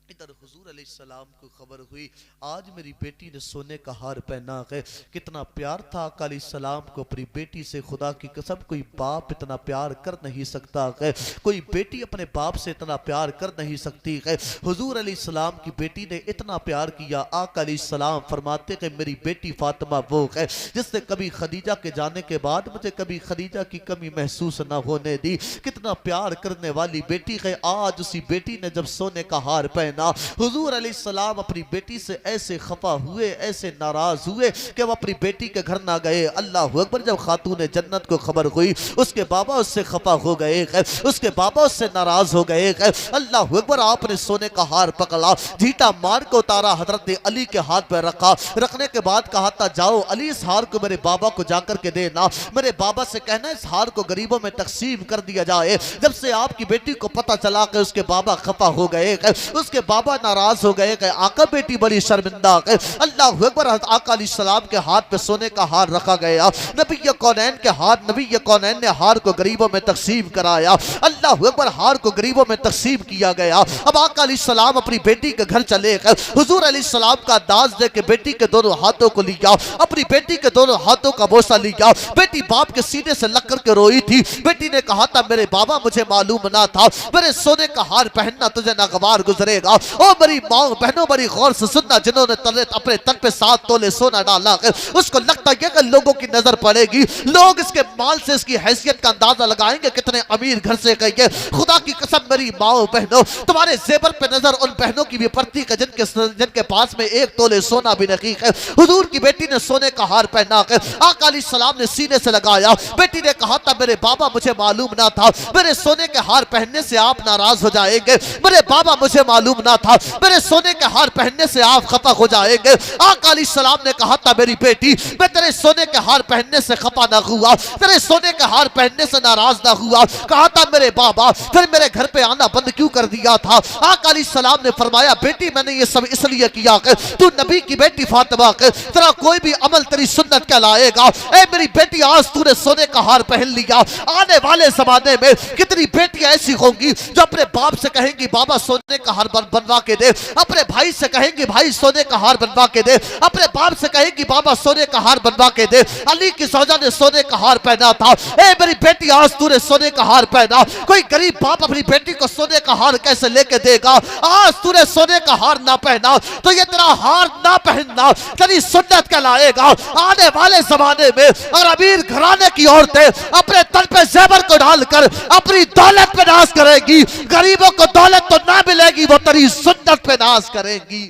इधर हुजूर अलैहिस्सलाम को खबर हुई आज मेरी बेटी ने सोने का हार पहना है। कितना प्यार था आका अलैहिस्सलाम को अपनी बेटी से, खुदा की कसम कोई बाप इतना प्यार कर नहीं सकता है, कोई बेटी अपने बाप से इतना प्यार कर नहीं सकती है। हुजूर अलैहिस्सलाम की बेटी ने इतना प्यार किया, आका अलैहिस्सलाम फरमाते कि मेरी बेटी फातिमा वो है जिसने कभी खदीजा के जाने के बाद मुझे कभी खदीजा की कमी महसूस न होने दी। कितना प्यार करने वाली बेटी है। आज उसी बेटी ने जब सोने का हार पहना, हुजूर अलैहिस्सलाम अपनी बेटी से ऐसे खफा हुए, ऐसे नाराज हुए कि वो अपनी बेटी के घर ना गए। अल्लाह अकबर। जब खातून जन्नत को खबर हुई उसके बाबा उससे खफा हो गए, उसके बाबा उससे नाराज हो गए। अल्लाह अकबर। आपने सोने का हार पकड़ा, झीटा मार को उतारा, हजरत अली के हाथ पर रखा, रखने के बाद कहा था जाओ अली इस हार को मेरे बाबा को जाकर के देना, मेरे बाबा से कहना इस हार को गरीबों में तकसीम कर दिया जाए। जब से आपकी बेटी को पता चला कि उसके बाबा खफा हो गए, उसके बाबा नाराज हो गए, आका बेटी बड़ी शर्मिंदा है। अल्लाह अकबर। आका अलैहिस्सलाम के हाथ पे सोने का हार रखा गया, नबी कौनैन के हाथ, नबी कौनैन ने हार को गरीबों में तकसीम कराया। अल्लाह अकबर। हार को गरीबों में तकसीम किया गया। अब आका अलैहिस्सलाम अपनी बेटी के घर चले गए। हुजूर अलैहिस्सलाम का दाज दे के बेटी के दोनों हाथों को लिया, अपनी बेटी के दोनों हाथों का बोसा लिया। बेटी बाप के सीने से लग करके रोई थी। बेटी ने कहा था मेरे बाबा मुझे मालूम ना था, मेरे सोने का हार पहनना तुझे नागवार गुजरेगा, ओ मेरी माँ बहनों, बड़ी गौर से सुनना, जिन्होंने अपने तन पे 7 तोले सोना डाला, उसको लगता है कि लोगों की नजर पड़ेगी, लोग इसके माल से इसकी हैसियत का अंदाजा लगाएंगे कितने अमीर घर से गई है। खुदा की कसम मेरी माँ बहनों, तुम्हारे जेबर पे नजर उन बहनों की भी पड़ती है जिनके पास में 1 तोले सोना भी नहीं है। हुजूर की बेटी ने सोने का हार पहना है, आका अलैहिस्सलाम ने सीने से लगाया। बेटी ने कहा था मेरे बाबा मुझे मालूम ना था मेरे सोने के हार पहनने से आप नाराज हो जाएंगे, मेरे बाबा मुझे मालूम ना था मेरे सोने के हार पहनने से आप खफा हो जाएंगे। आका अलैहिस्सलाम ने कहा था मेरी बेटी मैं तेरे सोने के हार पहनने से खफा ना हुआ, तेरे सोने के हार पहनने से नाराज ना हुआ। कहा था मेरे बाबा फिर मेरे घर पे आना बंद क्यों कर दिया था? आका अलैहिस्सलाम ने फरमाया बेटी मैंने ये सब इसलिए किया कि तू नबी की बेटी फातिमा के तेरा कोई भी अमल तेरी सुन्नत कहलाएगा। ए मेरी बेटी आज तूने सोने का हार पहन लिया, आने वाले जमाने में कितनी बेटियां ऐसी होंगी जो अपने बाप से कहेंगी बाबा सोने का हार बनवा के दे, अपने भाई से कहेंगी भाई सोने का हार बनवा के दे, अपने बाप से कहेंगी बाबा सोने का हार बनवा के दे। अली की सौजा ने सोने का हार पहना था, ए मेरी बेटी आज तूने सोने का हार पहना। कोई गरीब बाप अपनी बेटी को सोने का हार कैसे लेके देगा? आज तूने सोने का हार ना पहना तो ये तेरा हार ना पहनना तेरी सुन्नत कहलाएगा। आने वाले जमाने में और अमीर घराने की औरतें अपने तन पे जेवर को डालकर अपनी दौलत पे नाज करेगी, गरीबों को दौलत तो ना मिलेगी, वो तेरी सुन्नत पे नाज करेंगी।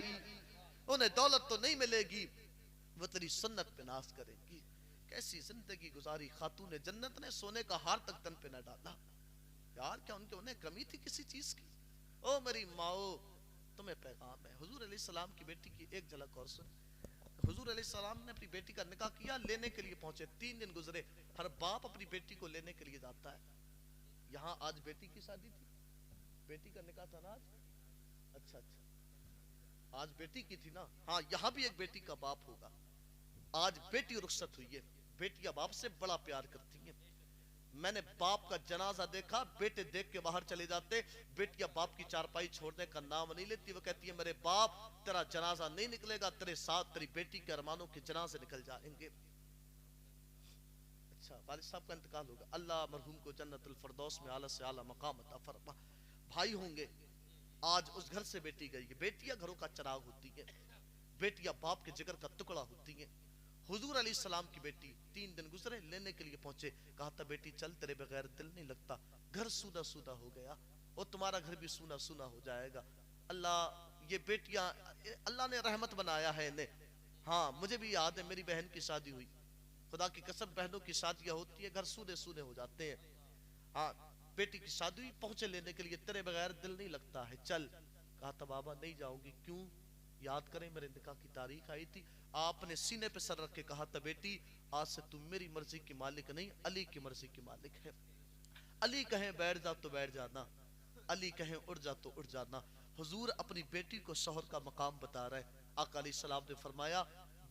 उन्हें दौलत तो नहीं मिलेगी, वो तेरी सुन्नत पे नाज करेंगी। कैसी जिंदगी गुजारी खातून जन्नत ने, सोने का हार तक तन पे न डाला। यार क्या उन्हें कमी थी किसी चीज की? ओ मेरी माओ तुम्हें पैगाम है। हुजूर अलैहिस्सलाम की बेटी की एक झलक और सुन। हुजूर अलैहिस्सलाम ने अपनी बेटी का निकाह किया, लेने के लिए पहुंचे, 3 दिन गुजरे। हर बाप अपनी बेटी को लेने के लिए जाता है। यहाँ आज बेटी की शादी थी, बेटी का निकाह था ना आज? अच्छा आज बेटी की थी ना? हाँ यहाँ भी एक बेटी का बाप होगा। आज बेटी रुखसत हुई है, बेटियां बाप से बड़ा प्यार करती हैं। मैंने बाप का जनाजा देखा, बेटे देख के बाहर चले जाते, बेटियां बाप की चारपाई छोड़ने का नाम नहीं लेती। वो कहती है मेरे बाप तेरा जनाजा नहीं निकलेगा, तेरे साथ तेरी बेटी के अरमानों के जनाजे निकल जाएंगे। अच्छा वालिद साहब का इंतकाल होगा, अल्लाह मरहूम को जन्नतुल फिरदौस में आला से आला मकाम अता फरमा। भाई होंगे, आज उस घर से बेटी गई है। बेटियां घरों का चिराग होती है, बेटियां बाप के जिगर का टुकड़ा होती हैं। हुजूर अलैहिस्सलाम की बेटी 3 दिन गुजरे, लेने के लिए पहुंचे। कहा था बेटी चल तेरे बगैर दिल नहीं लगता, घर सूना सूना हो गया और तुम्हारा घर भी सूना सूना हो जाएगा। अल्लाह ये बेटियां अल्लाह ने रहमत बनाया है इन्हें। हाँ मुझे भी याद है मेरी बहन की शादी हुई, खुदा की कसम बहनों की शादियां होती है घर सूने सूने हो जाते हैं। हाँ बेटी की शादी हुई, पहुंचे लेने के लिए, तेरे बगैर दिल नहीं लगता है चल। कहा था बाबा नहीं जाऊंगी। क्यों? याद करें मेरे निकाह की तारीख आई थी, आपने सीने पे सर रख के कहा था बेटी आज से तुम मेरी मर्जी की मालिक नहीं अली की मर्जी की मालिक है। अली कहें बैठ जा तो बैठ जाना, अली कहें उड़ जा तो उड़ जाना। हुजूर अपनी बेटी को शौहर का मकाम बता रहे। आका अलैहिस्सलाम ने फरमाया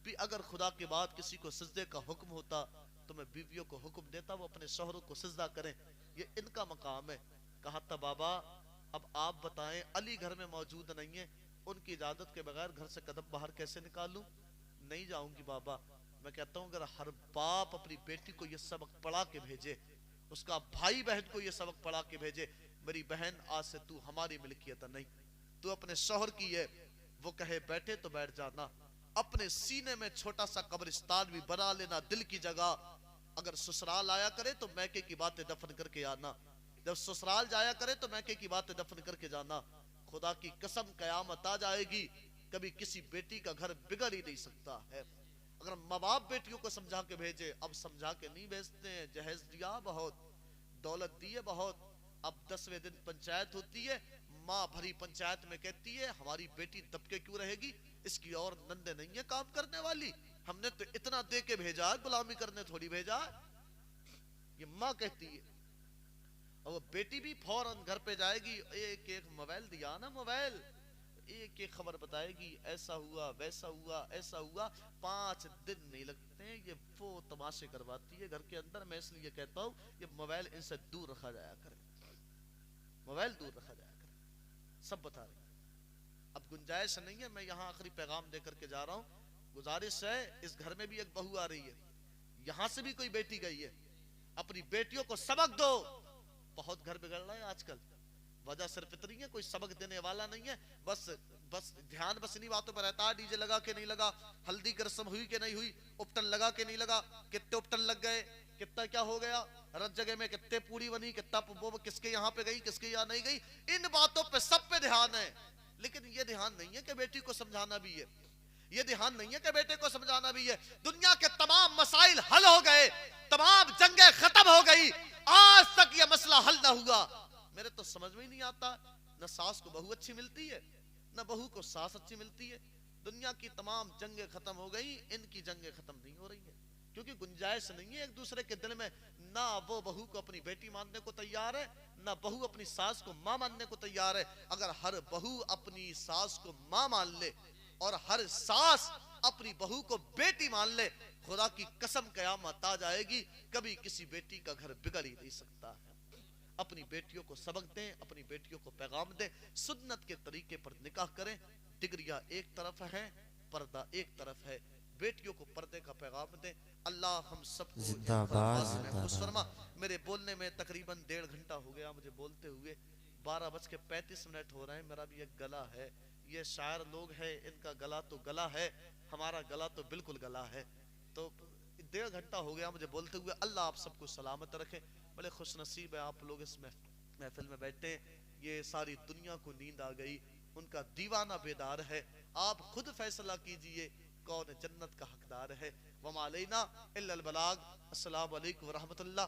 भी अगर खुदा के बाद किसी को सजदे का हुक्म होता तो मैं बीवियों को हुक्म देता वो अपने शौहरों को सजदा करें, ये इनका मकाम है। कहा था बाबा अब आप बताएं अली घर में मौजूद नहीं है, उनकी इजाजत के बगैर घर से कदम बाहर कैसे निकालूं? नहीं जाऊंगी बाबा। मैं कहता हूं अगर हर बाप अपनी बेटी को यह सबक पढ़ा के भेजे, उसका भाई बहन को यह सबक पढ़ा के भेजे मेरी बहन आज से तू हमारी मिल्कियत नहीं, तू अपने शौहर की है, वो कहे बैठे तो बैठ जाना। अपने सीने में छोटा सा कब्रिस्तान भी बना लेना दिल की जगह। अगर ससुराल आया करे तो मैके की बातें दफन करके आना, जब ससुराल जाया करे तो मैके की बातें दफन करके जाना। खुदा की कसम कयामत आ जाएगी, कभी किसी बेटी का घर बिगड़ ही नहीं सकता है। अगर माँ बाप बेटियों को समझा के भेजे, अब समझा के नहीं भेजते हैं। जहेज दिया बहुत, दौलत दी है बहुत, अब 10वें दिन पंचायत होती है, माँ भरी पंचायत में कहती है हमारी बेटी दबके क्यों रहेगी, इसकी और नंदे नहीं है काम करने वाली, हमने तो इतना दे के भेजा है, गुलामी करने थोड़ी भेजा है, ये माँ कहती है। और वो बेटी भी फौरन घर पे जाएगी, एक एक मोबाइल दिया ना, मोबाइल एक एक खबर बताएगी, ऐसा हुआ वैसा हुआ ऐसा हुआ। 5 दिन नहीं लगते हैं, ये वो तमाशे करवाती है घर के अंदर। मैं इसलिए कहता हूँ ये मोबाइल इनसे दूर रखा जाया करे, मोबाइल दूर रखा जाया करे। सब बता रही, अब गुंजाइश नहीं है, मैं यहाँ आखिरी पैगाम देकर के जा रहा हूँ। गुजारिश है इस घर में भी एक बहू आ रही है, यहाँ से भी कोई बेटी गई है, अपनी बेटियों को सबक दो। बहुत घर बिगड़ रहा है आजकल, वजह सिर्फ इतनी है, कोई सबक देने वाला नहीं है। बस बस ध्यान बस इन्हीं बातों पर रहता है, डीजे लगा के नहीं लगा, हल्दी की रस्म हुई कि नहीं हुई, उपटन लगा के नहीं लगा, कितने उपटन लग गए, कितना क्या हो गया, रत जगह में कितने पूरी बनी, कितना वो किसके यहाँ पे गई, किसके यहाँ नहीं गई, इन बातों पे सब पे ध्यान है। लेकिन ये ध्यान नहीं है कि बेटी को समझाना भी है, ये ध्यान नहीं है कि बेटे को समझाना भी है। दुनिया के तमाम मसाइल हल हो गए, तमाम जंगें खत्म हो गई, आज तक ये मसला हल ना हुआ। मेरे तो समझ में ही नहीं आता, न सास को बहू अच्छी मिलती है, न बहू को सास अच्छी मिलती है। दुनिया की तमाम जंगें खत्म हो गई, इनकी जंगें खत्म नहीं हो रही है, क्योंकि गुंजाइश नहीं है एक दूसरे के दिल में। ना वो बहू को अपनी बेटी मानने को तैयार है, ना बहू अपनी सास को मां मानने को तैयार है। अगर हर बहू अपनी सास को मां मान ले और हर सास अपनी बहू को बेटी मान ले, खुदा की कसम कयामत आ जाएगी, कभी किसी बेटी का घर बिगड़ ही नहीं सकता है। अपनी बेटियों को सबक दें, अपनी बेटियों को पैगाम दें, सुन्नत के तरीके पर निकाह करें। डिग्रियां एक तरफ है, पर्दा एक तरफ है, बेटियों को पर्दे का पैगाम दें। अल्लाह हम सबको
जिंदाबाद,
महफूज फरमा। मेरे बोलने में तकरीबन 1.5 घंटा हो गया मुझे बोलते हुए, 12:35 हो रहे हैं। मेरा भी एक गला है, ये शायर लोग हैं, इनका गला तो गला है, हमारा गला तो बिल्कुल गला है। तो 1.5 घंटा हो गया मुझे बोलते हुए। अल्लाह आप सबको सलामत रखे। बड़े खुश नसीब है आप लोग इस महफिल में बैठे। ये सारी दुनिया को नींद आ गई, उनका दीवाना बेदार है। आप खुद फैसला कीजिए कौन जन्नत का हकदार है। वमा अलैना इल्लल बलाग। अस्सलामु अलैकुम व रहमतुल्लाह।